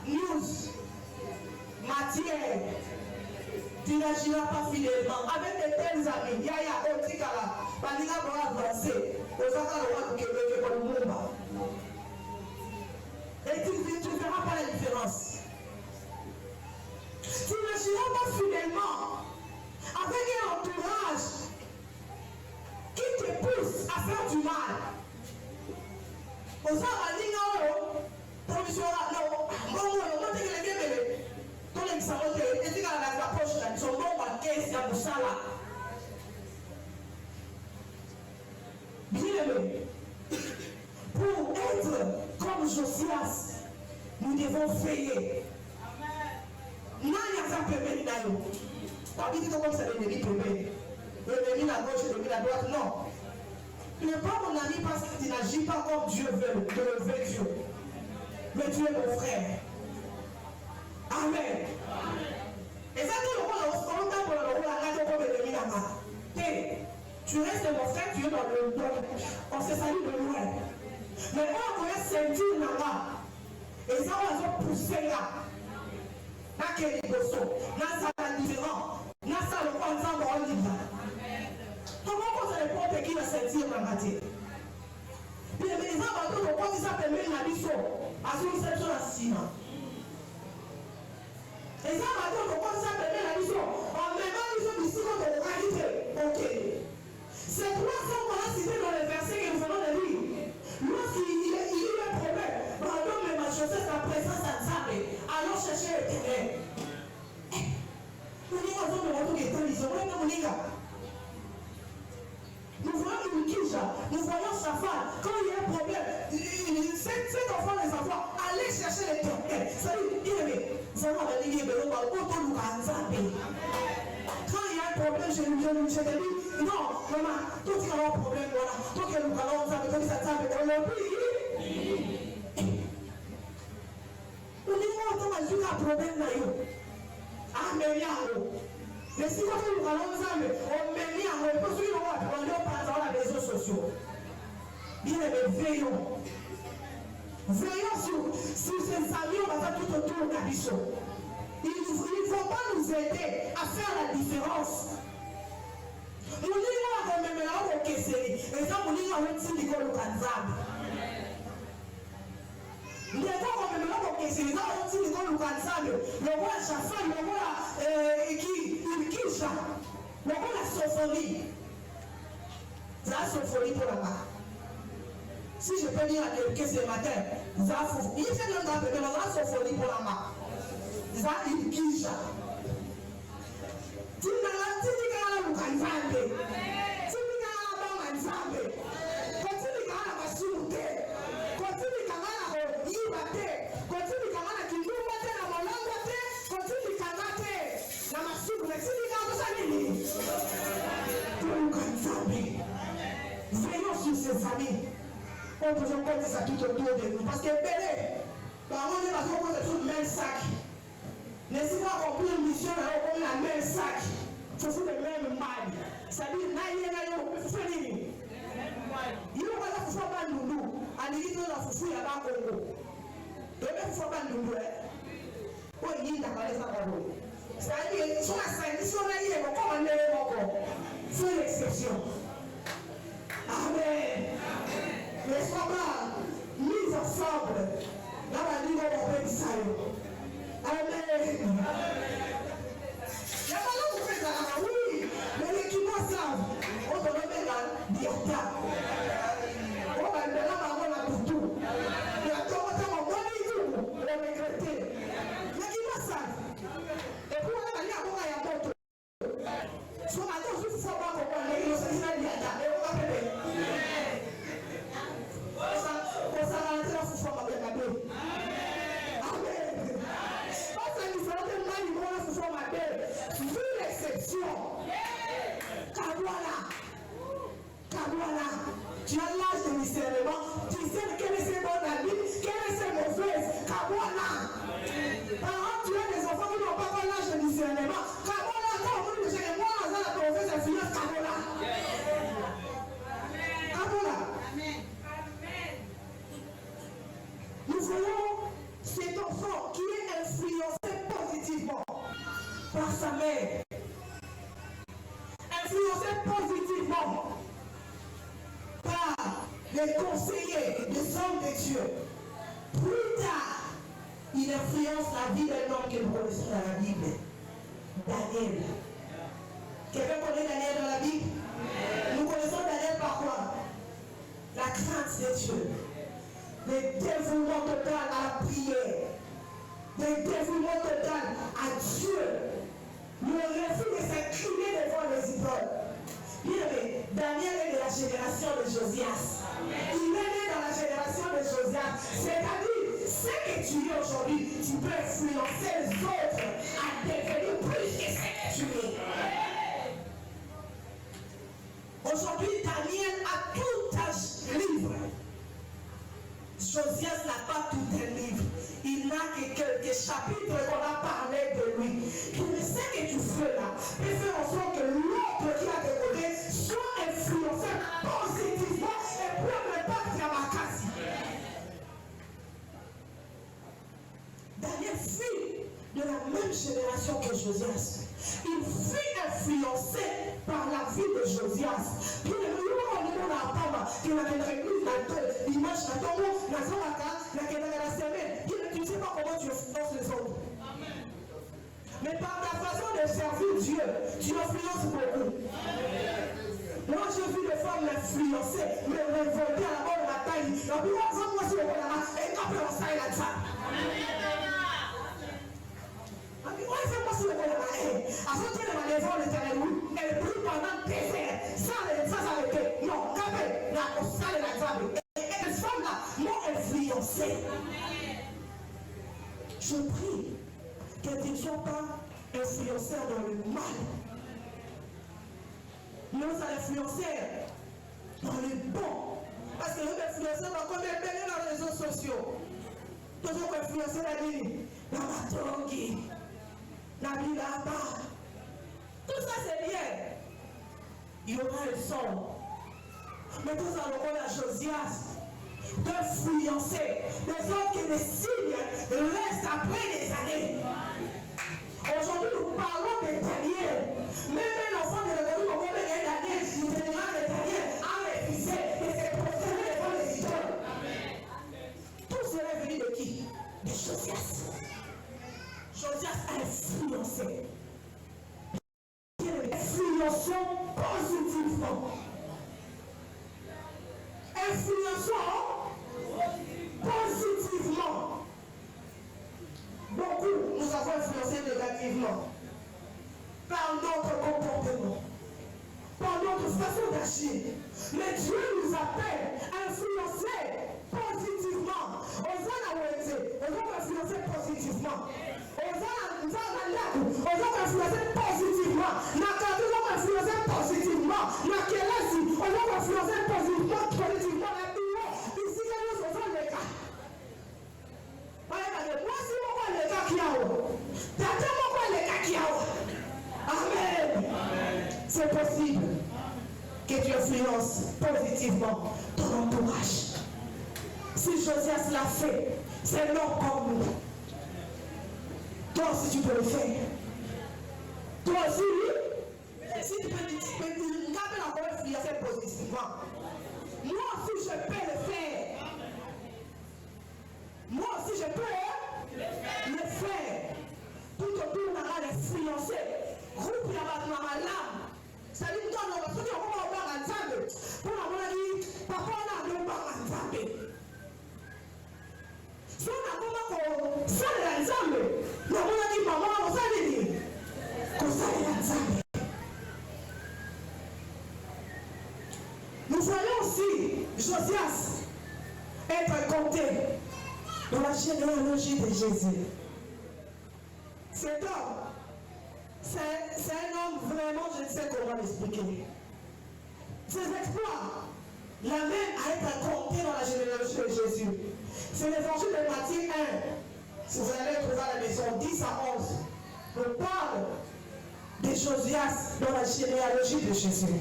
News, matière. Tu n'agiras pas fidèlement avec de tels amis. Yaya, Otikala, Panika va avancer. Osaka le roi du Québec pour le Mumba. Et tu ne verras pas la différence. Tu n'agiras pas fidèlement avec un entourage qui te pousse à faire du mal. Osaka Ningao, provisoire, non, mon bébé. Bien-aimé, pour être comme Josias, nous devons veiller. Nous n'avons pas permis d'ailleurs. Pas dit comme ça, l'ennemi permet. L'ennemi à gauche, l'ennemi à droite, non. Tu n'es pas mon ami parce que tu n'agis pas comme Dieu veut, que le veut Dieu. Mais tu es mon frère. Amen. Et ça, tout le monde a pour le rôle à la comme l'ennemi là-bas. Tu restes mon frère, tu es dans le don. On se salue de loin. Mais on a ceinture là-bas. Et ça, on a poussé là. N'a qu'un égosso. N'a ça la différence. N'a ça le point ensemble en libre. Comment on se répond qui la ceinture dans la tête? Puis les gens ont dit qu'on ça permet la mission. À son exception à Sina. Les gens ont dit qu'on ça permet la mission. En même temps, ils sont ici contre la qualité. Ok. C'est trois fois qu'on a cité dans les versets que nous venons de lire. Lorsqu'il y a un problème, pardon, mais ma chaussée, sa présence à Nzambe, allons chercher l'éternel. Nous voyons une quiche, nous voyons sa femme. Quand il y a un problème, cet enfant les enfants, allez chercher l'éternel. C'est-à-dire, bien-aimé, quand il y a un problème, je te dis, non, maman, toi tu as un problème, voilà. Toi qui as un problème, toi qui as un problème, on dit, moi, tu as un problème, amen. Mais si vous avez un problème, on met mis en repos sur les réseaux sociaux. Bien-aimé, veillons. Veillons sur ces amis, on va faire tout autour de la mission. Ils ne vont pas nous aider à faire la différence. Nous disons à même là où on s'est dit, et ça, nous disons à l'autre niveau de Kanzab. Nous disons à même là où on s'est dit, l'autre niveau de Kanzab, le roi Chafan, le roi Kisha, le roi la Sophonie. C'est la Sophonie pour la part. Si je peux dire à quelqu'un ce matin, il fait un grand bébé, la Sophonie pour la main. Ça, il Kisha. Tu n'as pas dit que tu as un Kanzab. des amis. On peut toujours compter ça tout autour de nous. Parce que Bélé, on est parce qu'on compte tout le même sac. N'est-ce pas accomplir une mission, on a le même sac. Il faut le même mal. C'est-à-dire, il faut il y a un fou à Loulou, à l'île de la Foufou, il y a un Congo. Il y a un fou à Loulou, oui, il y a un Congo. C'est-à-dire, sur la scène, si on a eu un comment on est encore, c'est l'exception. Amen. Les femmes mis ensemble dans la ligne de mon pays. Amen. Il y a pas longtemps que ça, oui, mais les qui m'en savent, on doit le mettre à Diata. On va le mettre à Boutou. Il y a tout le temps, on va le regretter. Mais qui m'en savent. Et puis on va aller à Boga et à Boto. Soit maintenant, je ne sais pas comment on est, c'est ça, Diata. Et on va faire. On s'en va rentrer dans ce soir avec la Bible. Amen. Pas ça, il faut que le mal, il va dans ce soir avec la Bible. Vu l'exception. Kadouala. Kadouala. Tu as l'âge de discernement. Tu sais quelle est ses bonnes habits, quelle est ses mauvaises. Kadouala. Parents, tu as des enfants qui n'ont pas l'âge de discernement. Kadouala, quand on dit que j'ai moi, on a la mauvaise influence. Kadouala. Kadouala. Nous voyons cet enfant qui est influencé positivement par sa mère. Influencé positivement par les conseillers des hommes de Dieu. Plus tard, il influence la vie d'un homme que nous connaissons dans la Bible. Daniel. Quelqu'un connaît Daniel dans la Bible? Nous connaissons Daniel par quoi? La crainte de Dieu. Le dévouement total à la prière. Le dévouement total à Dieu. Le refus de s'incliner devant les idoles. Bien aimé, Daniel est de la génération de Josias. Il est né dans la génération de Josias. C'est-à-dire, ce que tu es aujourd'hui, tu peux influencer les autres à devenir plus que ce que tu es. Aujourd'hui, Daniel a tout un livre. Josias n'a pas tout un livre. Il n'a que quelques chapitres qu'on a parlé de lui. Mais ce que tu fais là, peut faire en sorte que l'autre qui a des côtés soit influencé positivement et prendre l'impact à ma casse. Daniel fut de la même génération que Josias. Il fut influencé par la vie de Josias. Puis le monde a pas qu'il a une église, l'image n'a pas la semaine. Tu ne sais pas comment tu influences les autres. Mais par ta façon de servir Dieu, tu influences beaucoup. Moi, j'ai vu des femmes m'influencer, me révolter à la bonne bataille. La plus grande fois, moi, c'est le là et après, on s'aille là ça. Ouais, c'est moi, c'est le là. À ce qu'il est devant l'éternel, oui, elle prie pendant des heures, sans arrêter. Non, capé, là, on s'aille la table. Et ces femmes-là m'ont influencé. Je prie qu'elles ne soient pas influenceurs dans le mal. Nous allons influencer dans le bon. Parce que nous influenceurs dans combien de les réseaux sociaux. Toujours influencer la vie. La matongi. La vie là-bas. Tout ça c'est bien. Il y aura un son. Mais nous allons voir la Josias d'influencer les autres que les signes restent après des années. Aujourd'hui, nous parlons de Daniel. Même un enfant de l'église, on connaît Daniel, il général de Daniel a refusé de se prosterner devant les idoles. Tout cela est venu de qui? De Josias. Josias a influencé. Influençons positivement. Influençons positivement. Beaucoup nous avons influencé négativement par notre comportement, par notre façon d'agir. Mais Dieu nous appelle à influencer positivement. On va influencer positivement. On va influencer positivement. influencer positivement. Dans quel âge on va influencer positivement la bureau. Ici, nous sommes les cas. Moi, si moi, les cas qui a Amen. C'est possible que tu influences positivement ton entourage. Si Josias l'a fait, c'est non comme nous. Toi aussi tu peux le faire. Toi aussi, si tu peux influencer positivement. Moi aussi je peux le faire. Moi aussi je peux le faire. Tout autour on a l'influencer. Groupe la lame. Ça dit que on va se dire comment on va ensemble. Pour la monnaie, papa on a deux barres ensemble. Si on a comment ça ensemble, la monnaie dit maman on s'en dit. Qu'on s'aille ensemble. Nous voyons aussi Josias être compté dans la généalogie de Jésus. Cet homme, c'est un homme vraiment, je ne sais comment l'expliquer. Ses exploits l'amènent à être compté dans la généalogie de Jésus. C'est l'évangile de Matthieu 1. Si vous allez trouver à la maison 10 à 11, on parle de Josias dans la généalogie de Jésus.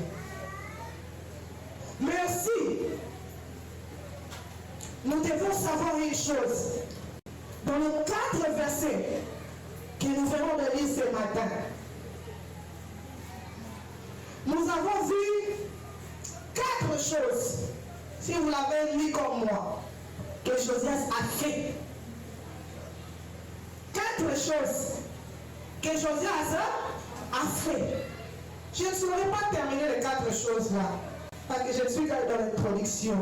Mais aussi, nous devons savoir une chose. Dans les 4 versets que nous venons de lire ce matin, nous avons vu 4 choses, si vous l'avez lu comme moi, que Josias a fait. 4 choses que Josias a fait. Je ne saurais pas terminer les 4 choses là, parce que je suis dans l'introduction.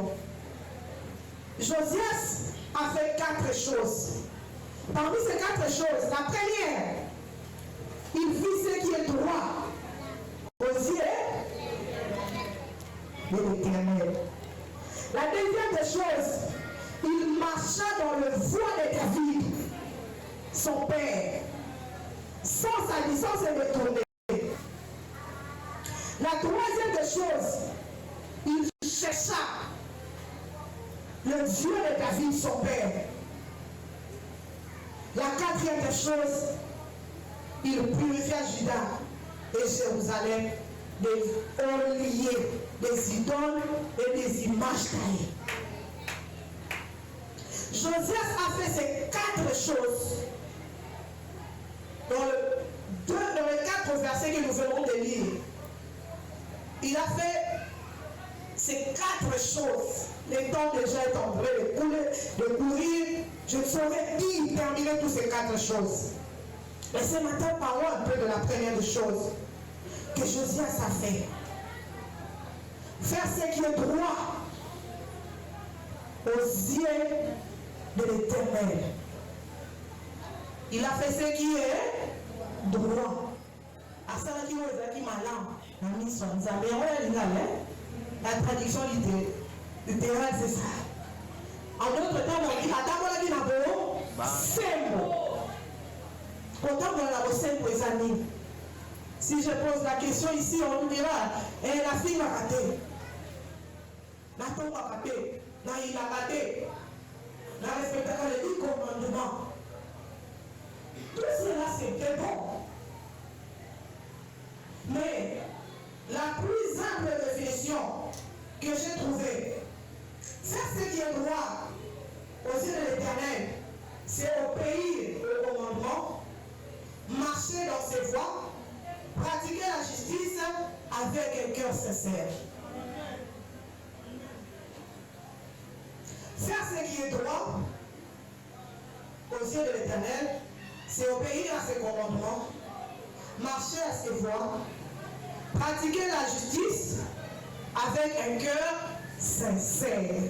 Josias a fait 4 choses. Parmi ces 4 choses, la première, il fit ce qui est droit aux yeux de l'Éternel. La deuxième des choses, il marcha dans le voie de David, son père, sans sa licence et détourner. La troisième des choses, il chercha le Dieu de David, son père. La quatrième des choses, il purifia Juda et Jérusalem des oliviers, des idoles et des images taillées. Josias a fait ces 4 choses dans les 4 versets que nous venons de lire. Il a fait ces 4 choses. Le temps déjà est en train de courir. Je ne saurais qui terminer toutes ces 4 choses. Mais ce matin, parlons un peu de la première des choses que Josias a fait. Faire ce qui est droit aux yeux de l'Éternel. Il a fait ce qui est droit. La traduction littérale, c'est ça. En d'autres temps, on dit si je pose la question ici, on nous dira la fille va rater. La tombe va rater. Il a raté. La respectera les 10 commandements. Tout cela, c'était bon. Mais la plus simple définition que j'ai trouvée, faire ce qui est droit aux yeux de l'Éternel, c'est obéir au commandement, marcher dans ses voies, pratiquer la justice avec un cœur sincère. Faire ce qui est droit aux yeux de l'Éternel, c'est obéir à ses commandements, marcher à ses voies, pratiquer la justice avec un cœur sincère.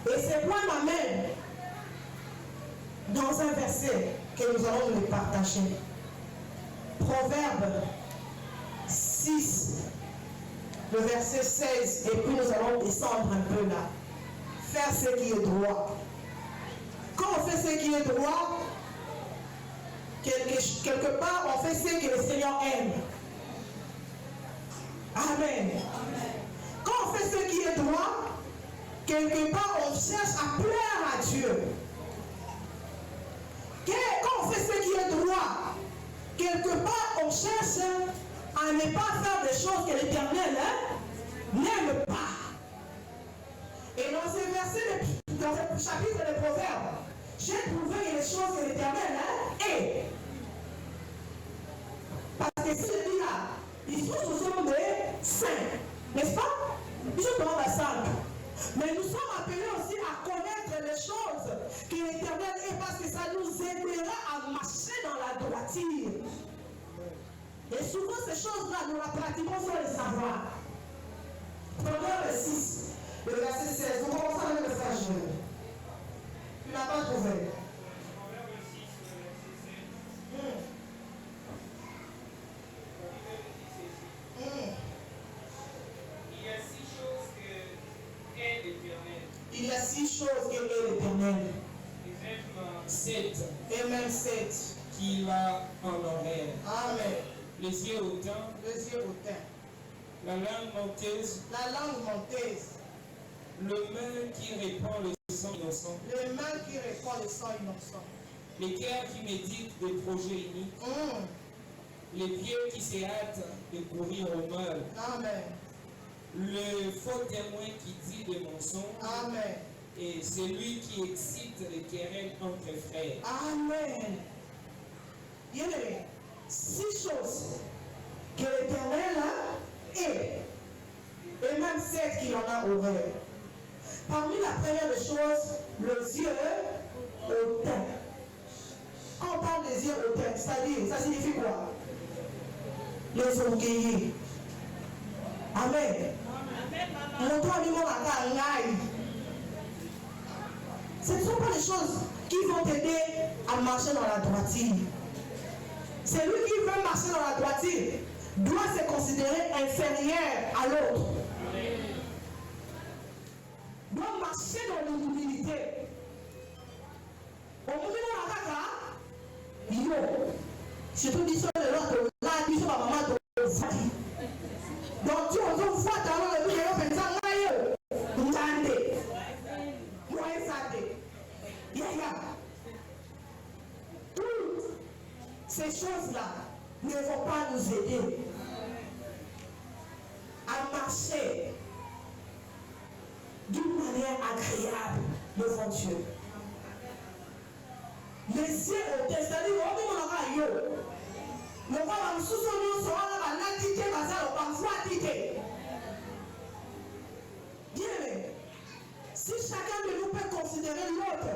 Et ces points m'amènent dans un verset que nous allons nous partager. Proverbe 6, le verset 16, et puis nous allons descendre un peu là. Faire ce qui est droit. Quand on fait ce qui est droit, quelque part on fait ce que le Seigneur aime. Amen. Quand on fait ce qui est droit, quelque part on cherche à plaire à Dieu. Quand on fait ce qui est droit, quelque part on cherche à ne pas faire des choses que l'Éternel n'aime pas. Et dans ce verset, dans ce chapitre de Proverbes, j'ai trouvé les choses que l'Éternel est. Parce que si je dis là, ils sont des saints, n'est-ce pas? Ils sont dans la salle. Mais nous sommes appelés aussi à connaître les choses que l'Éternel est, parce que ça nous aidera à marcher dans la droiture. Et souvent ces choses-là, nous la pratiquons sans les savoir. Proverbe 6, le verset 16. Vous commencez avec le message. Tu n'as pas trouvé. Proverbe 6, le verset 16. Il y a 6 choses que est l'Éternel. Il y a 6 choses qu'est l'Éternel. Et même 7. Et même 7. Qu'il a en oreille. Amen. Les yeux hautains. Les yeux hautains. La langue menteuse. La langue menteuse. Le main qui répand le sang innocent. Les mains qui répandent le sang innocent. Les cœurs qui méditent des projets iniques. Les pieds qui se hâtent de courir au mal. Amen. Le faux témoin qui dit des mensonges. Amen. Et celui qui excite les querelles entre frères. Amen. Bien-aimé, 6 choses que l'Éternel est. Et même 7 qu'il en a oreilles. Parmi la première des choses, les yeux hautains. Quand on parle des yeux hautains, c'est-à-dire, ça signifie quoi? Les orgueillés. Amen. Ce ne sont pas des choses qui vont t'aider à marcher dans la droiture. Celui qui veut marcher dans la droiture doit se considérer inférieur à l'autre. Doit marcher dans l'humilité. Au moment où on a je te dis sur l'autre, là, tu sur ma maman, donc tu as une fois dans le bureau, toutes ces choses-là ne vont pas nous aider à marcher d'une manière agréable devant Dieu. Les yeux au c'est-à-dire, si chacun de nous peut considérer l'autre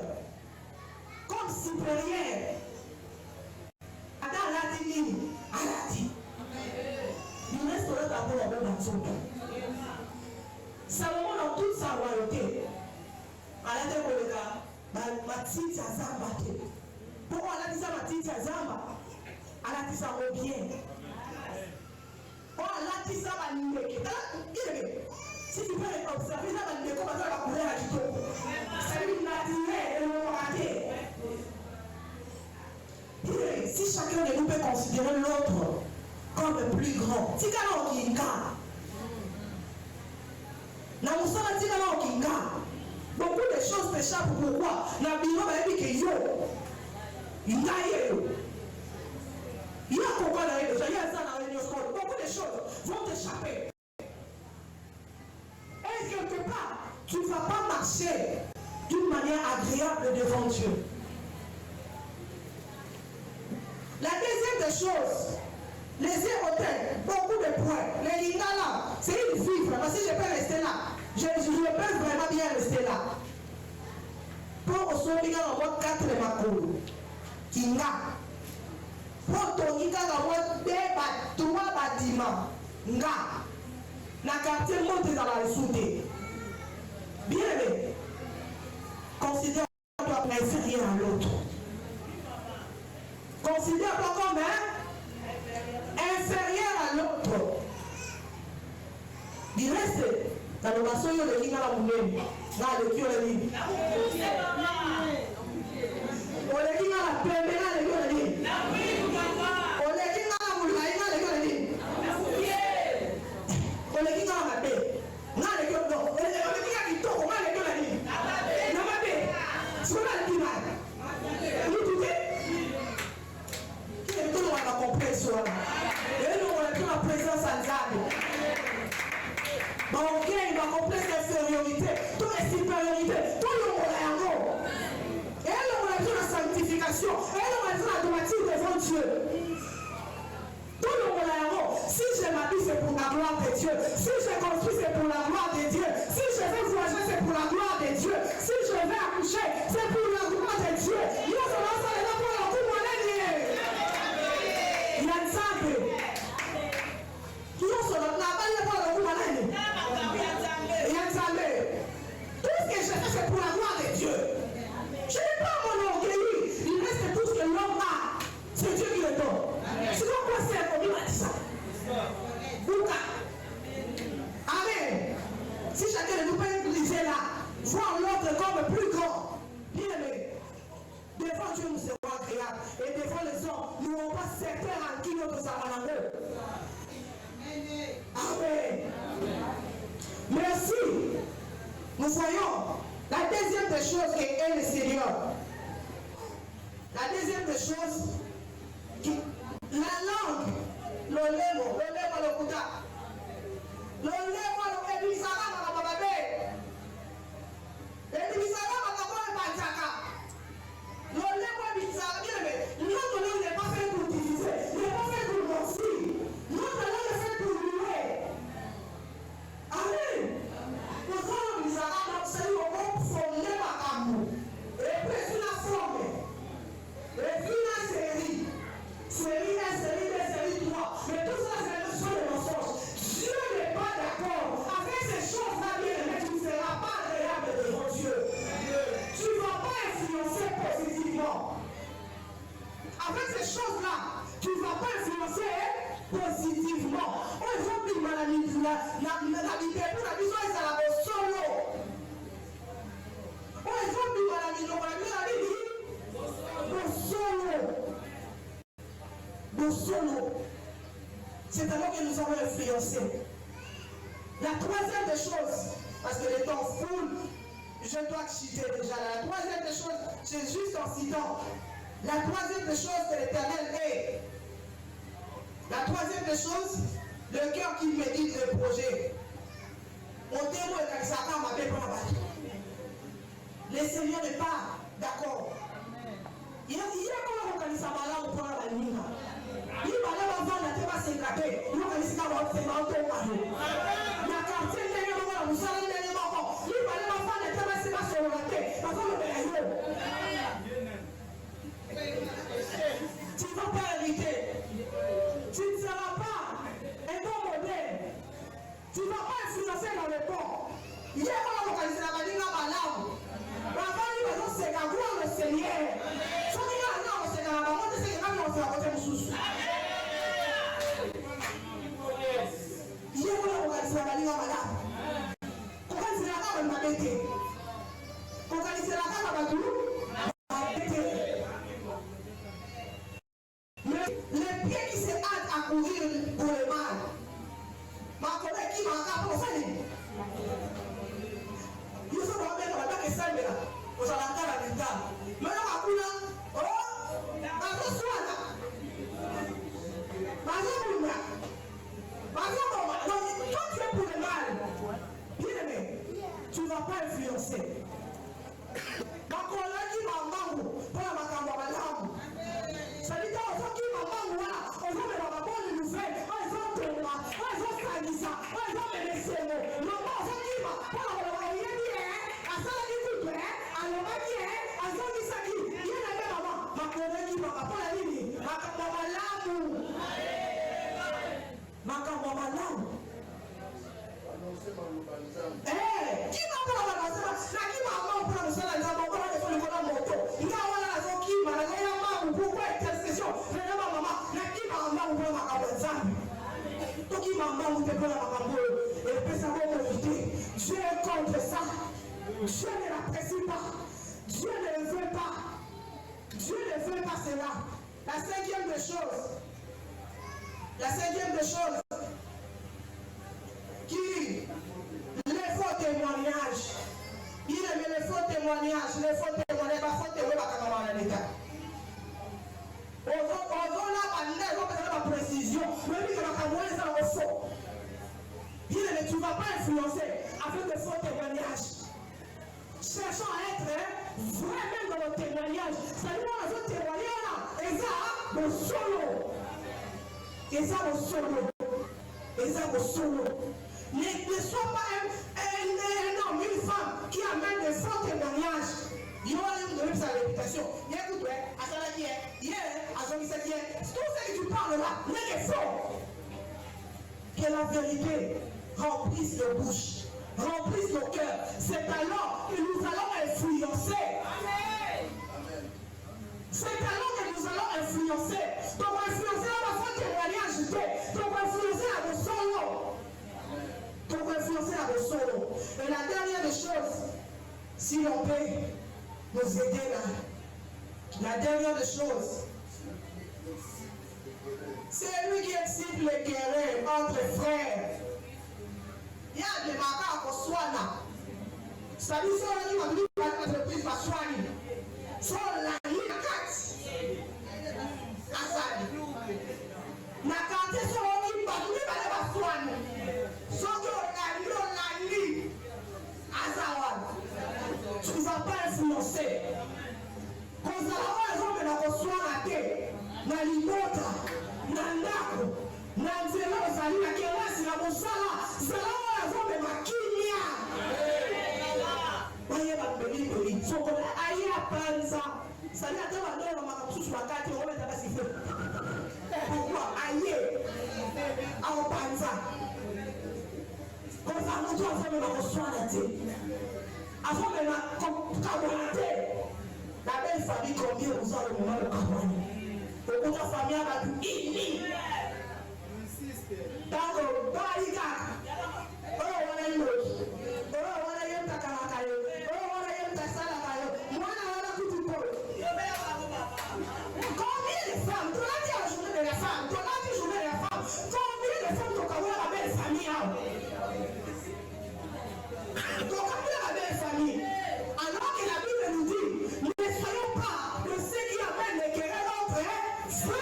comme supérieur, il restera d'abord la même dans son temps. Salomon dans toute sa royauté, à la tête de l'État, Matiti Azamba. Pourquoi elle a dit ça, Matiti Azamba? Elle a dit ça au bien. Oh, elle a dit ça, si tu peux observer ça, comment ça va couler à Kito. C'est une naturelle et le raté. Si chacun de nous peut considérer l'autre comme le plus grand, si quelqu'un qui est beaucoup de choses t'échappent. Pourquoi? Beaucoup de choses vont t'échapper. Et quelque part, tu ne vas pas marcher d'une manière agréable devant Dieu. La deuxième des choses, les yeux hautains, beaucoup de points. Les lingala, c'est une vivre. Parce que si je peux rester là, je peux vraiment bien rester là. Pour Osomiga, on voit 4 de Makolo. Kinga. Pour Tonika, on voit 3 bâtiments. Nga. La quartier monte dans la soudée. Bien aimé. Considère-toi inférieur à l'autre. Considère-toi comme inférieur à l'autre. Il reste dans le bassin de l'Ina la Moulin. Là, le qui est libre. On est qui a la paix, mais là, le qui est libre. On est qui a la Moulin, là, le qui est libre. soit. Et nous, on a toute la présence à Nzambe. Ma orgueil, ma complexe d'infériorité, toute la supériorité, tout le monde est en haut. Et elle, on a toute la sanctification. Et elle, on a toute la droiture devant Dieu. Tout le monde est en haut. Si je m'habille, c'est pour la gloire de Dieu. Si je construis, c'est pour la gloire de Dieu. Si je vais voyager, c'est pour la gloire de Dieu. Si je vais accoucher, c'est pour la gloire de Dieu. Il y a tout ce que je fais, c'est pour la gloire de Dieu. Je n'ai pas mon orgueil. Il reste tout ce que l'homme a. C'est Dieu qui le donne. Sinon, quoi c'est comme il m'a dit ça? Bouka. Amen. Si chacun de nous peut utiliser là, voir l'autre comme plus grand. Bien aimé. Devant Dieu, nous serons agréables. Et devant les hommes, nous n'aurons pas secteur en qui notre savanango. Amen. Merci. Nous voyons la deuxième des choses qui est le Seigneur. La deuxième des choses, la langue, le lemo, le kuta. Le lemo, le ebisara, le bababe. Ebisara, le bababe. Le lemo, ebisara, bien aimé. Notre langue n'est pas fait pour diviser, n'est pas fait pour mentir. Notre langue est fait pour louer. Amen. Nous sommes les Arabes, c'est le mot fondé par amour. Et puis c'est la forme. Et puis la série. Série 1, série 2, série 3. Mais tout ça, c'est le son de mensonge. Dieu n'est pas d'accord. Avec ces choses-là, bien aimé, tu ne seras pas agréable devant Dieu. Tu ne vas pas influencer positivement. Avec ces choses-là, tu ne vas pas influencer positivement. On est venu la liberté pour la vision et ça la solo. On est venu la vision solo. C'est alors que nous avons influencé. La troisième des choses, parce que les temps foulent, je dois citer déjà. La troisième des choses, c'est juste en citant. La troisième des choses de l'Éternel est. La troisième des choses, le cœur qui médite le projet. Le Seigneur n'est pas d'accord. Il y a comme on organise malade pour la nuit. Il va aller vendre la terre à s'éclater. Il va aller se faire un manteau. La quartier n'est pas là. Vous savez, il va aller vendre la terre à s'éclater. Parce qu'on tu ne vas pas hériter. Tu ne seras pas un bon modèle. Tu ne vas pas influencer dans le port. Il y a pas localisé la Madina Malam. La Madina c'est la gloire du Seigneur. Ce qui est là, c'est la maman de ces gens qui ont fait à côté de sous. Il y a pas localisé la Madina Malam. Localisé la Madina Malam. Localisé la Madina Malam. Les pieds qui se hâtent à courir pour le mal. Ma collègue qui m'a encore pour ça. Ils sont dans le même que ça, mais là, vous allez entendre la vérité. Mais là, à coup là, oh, dans le soir là, quand tu es pour le mal, bien aimé, tu ne vas pas influencer. Ma collègue qui m'a encore pour la macamba, ça dit aux gens qui m'ont pas aux gens de la bonne nouvelle, aux gens de moi, aux gens de Kanisa, aux gens de l'Essemo, aux gens qui m'ont pas à ça la vie à l'oreille, à ça qui s'agit, il y a la même maman, ma collègue qui m'a pas la ligne, ma camarade l'amour, ma camarade l'amour. Qui m'a pas la localisation, qui m'a pas pour la localisation, on va faire le moto, il y a la raison qui m'a la raison pourquoi intercession, mais maman, la qui m'a pas pour la localisation. Tout qui m'a pas pour la localisation, et puis ça va m'éviter. Dieu est contre ça. Dieu ne l'apprécie pas. Dieu ne veut pas. Dieu ne veut pas cela. La cinquième des choses. Qui les faux témoignages. Il aime les faux témoignages. Les faux témoignages. Les faux témoignages. Les faux témoignages. tu ne vas pas influencer avec de faux témoignages. Cherchons à être vrai même dans nos témoignages. C'est-à-dire que nous témoigner là, et ça, mon solo. Et ça, mon solo. Et ça, mon solo. Ne sois pas un homme, une femme qui amène des faux témoignages. Il y a une sa réputation. Il y a tout, à ça là, hier, à son lycée, tout ce que tu parles là, n'est que faux. Que la vérité remplisse nos bouches, remplisse nos cœurs. C'est alors que nous allons influencer. C'est alors que nous allons influencer. Donc, influencer à ma témoignage, donc influencer à vos solos. Donc, influencer à vos solos. Et la dernière des choses, si l'on peut nous aider là, la dernière des choses, c'est lui qui excite les querelles entre frères. Il y a des marques à Swana. Ça dit ça, il va venir par l'entreprise par Swani. Soit la nuit à 4. Asadi. La carte sur le va venir par Swani. Soit la nuit. Azawan. Tu ne vas pas influencer. Quand ça va, les hommes ne reçoivent la na limota, na ndako, na nzela ozali na kelasi na mosala, salamu ya zombe makimia. Baye bambeli soko aye apanza. Sali ata bandolo makakususu makati ngome takasifu. Pourquoi aye apanza? Comme ça nous doit faire notre soin là te. Avant de la kabonate. La belle famille combien vous avez le moment de kabonate? Beaucoup de familles ont dit ini. D'accord, barika. Oh, on a eu. Oh, on a eu ta karakayo. Oh, on a eu ta salakayo. Moi, on a tout pour. Combien de femmes? Tu l'as dit à la journée de la femme. Tu l'as dit journée de la femme. Combien de femmes t'ont qu'à la belle famille? Donc, la belle famille. Alors que la Bible nous dit, ne soyons pas de ceux qui amènent les querelles entre frères.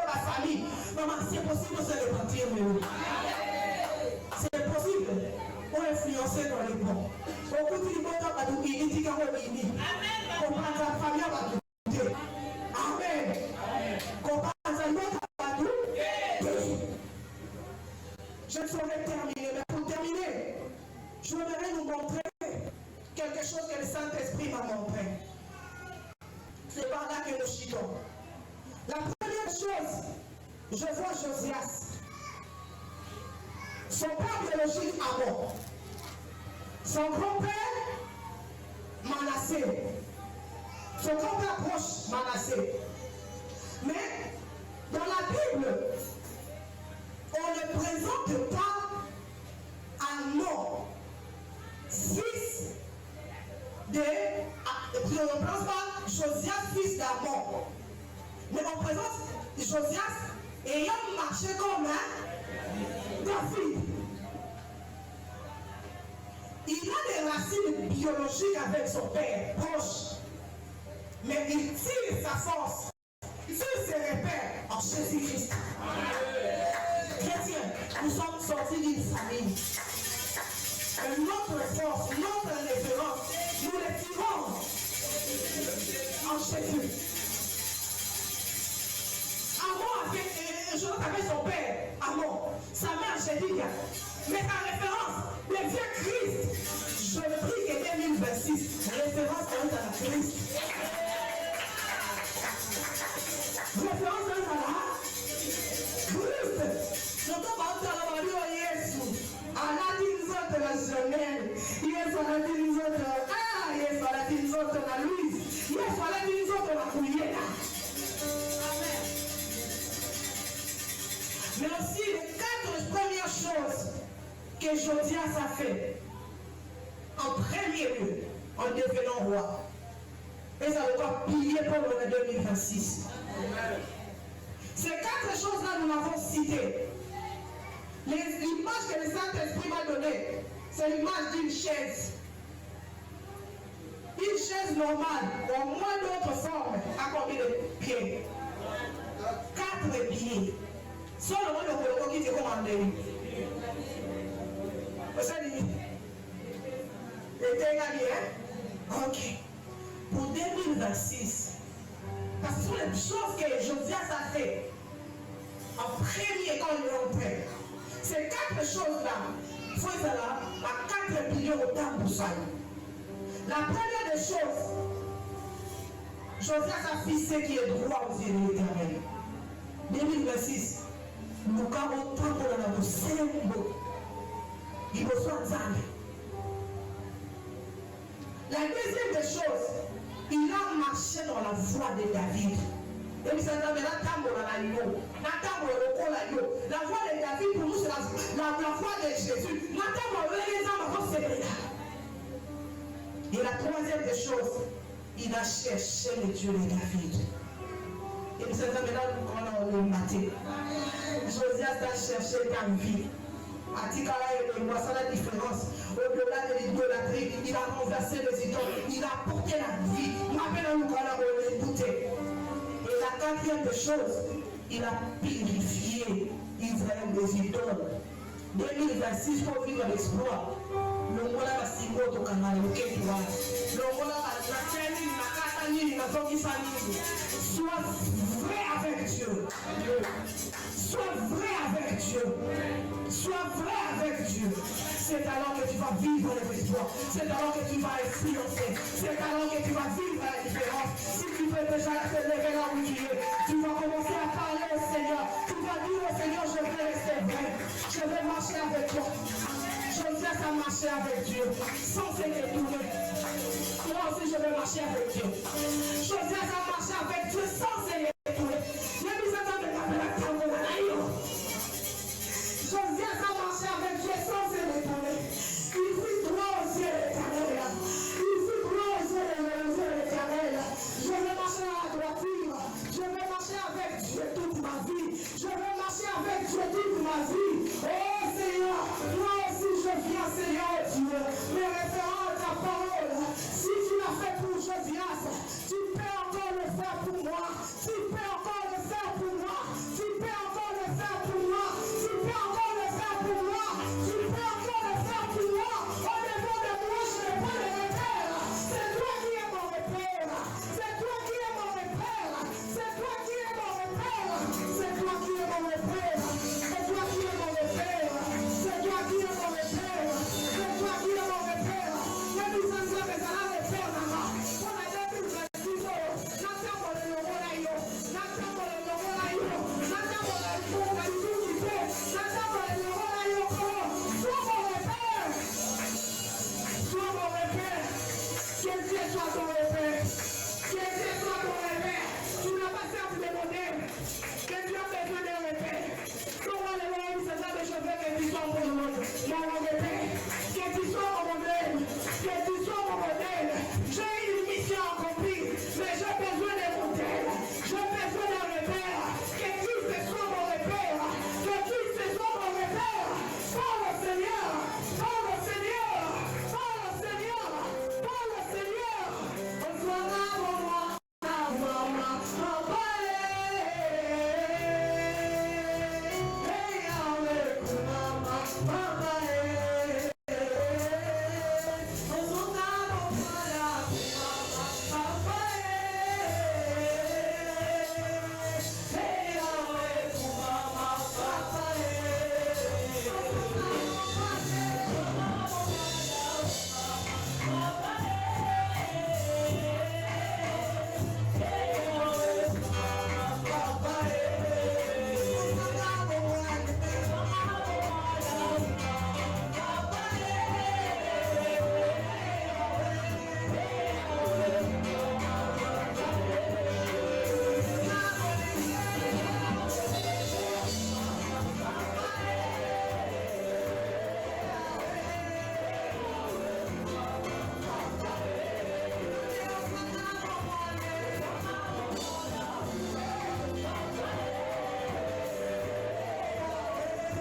La famille. Maman, c'est possible de se répartir, c'est possible. Pour influencer dans les bons. Beaucoup de gens ont dit qu'il y a la famille. Amen. Je ne saurais terminer, mais pour terminer, je voudrais nous montrer quelque chose que le Saint-Esprit m'a montré. C'est par là que nous chutons. La première chose, je vois Josias. Son père biologique Amon. Son grand-père Manassé. Son grand-père proche Manassé. Mais dans la Bible, on ne présente pas Amon, fils de... on ne présente pas Josias, fils d'Amon. Mais on présente Josias ayant marché comme un David. Il a des racines biologiques avec son père proche. Mais il tire sa force sur ses repères en Jésus-Christ. Chrétiens, nous sommes sortis d'une famille. Et notre force, notre référence, nous les tirons en Jésus. Amon avait son père, Amon, sa mère Jédidia. Mais sa référence devient Christ. Je prie que 2026, référence à la Christ. Référence à la Christ. Nous sommes en train de dire Jésus. À la division de la semaine. Yes, à la division de la... yes, à la division de la Louise. Yes, à la division de la Couillère. Mais aussi les 4 premières choses que Josias a fait. En premier lieu, en devenant roi. Et ça va encore pilier pour le 2026. Ces 4 choses-là, nous l'avons citées. L'image que le Saint-Esprit m'a donnée, c'est l'image d'une chaise. Une chaise normale, au moins d'autres formes, à combien de pieds? 4 pieds. Seulement le colon qui te commande. Vous savez, était égalé, hein? Ok. Pour 2026, parce que ce sont les choses que Josias a fait en premier quand il est entré. Ces 4 choses-là, il faut être là, à 4 millions au temps pour ça. La première des choses, Josias a fixé qui est droit aux yeux de l'Éternel. 2026, nous avons autant pour la Seigneur. Il faut soit Zane. La deuxième des choses, il a marché dans la voie de David. Et puis ça dit, la voie de David pour nous, c'est la voie de Jésus. Et la troisième des choses, il a cherché le Dieu de David. Et puis ça dit, maintenant, nous le matin. Josias a cherché David. Atikala et le c'est la différence. Au-delà de l'idolâtrie, il a renversé les idoles, il a apporté la vie. Et la quatrième des choses, il a purifié Israël des idoles. 2026 pour vivre l'exploit. Le monde va s'y mettre au canal, le Kétoua. Le monde va sois vrai avec Dieu. Sois vrai avec Dieu. Sois vrai avec Dieu. C'est alors que tu vas vivre les exploits. C'est alors que tu vas influencer. C'est alors que tu vas vivre la différence. Si tu veux déjà te lever là où tu es, tu vas commencer à parler au Seigneur. Tu vas dire au Seigneur, je vais rester vrai. Je vais marcher avec toi. Josias a marché avec Dieu sans se détourner. Moi aussi, je vais marcher avec Dieu. Josias a marché avec Dieu sans se détourner. Josias a marché avec Dieu sans se détourner. Il fut droit aux yeux de l'Éternel. Il fut droit aux yeux de l'Éternel. Je vais marcher à la droiture. Je vais marcher avec Dieu toute ma vie. Je vais marcher avec Dieu toute ma vie. Oh Seigneur, moi aussi je viens, Seigneur Dieu, me référant à ta parole. Si tu l'as fait pour Josias, tu peux encore le faire pour moi. Tu peux encore le faire pour moi. Tu peux encore le faire pour moi. Tu peux encore le faire pour moi. Tu peux encore le faire pour moi. Au niveau de moi, je n'ai pas de repère. C'est toi qui es mon repère. C'est toi qui es mon repère. C'est toi qui es mon repère. C'est toi qui es mon repère. C'est toi qui es mon repère. C'est toi qui es mon repère. C'est toi qui es mon repère. Et nous sommes les alliés de faire là-bas. On a des trucs de disons. N'attends le logo là, yo. N'attends le logo là, yo. N'attends le logo là, yo. N'attends le logo là, yo. Sois mon repère. Sois mon repère. Que Dieu soit ton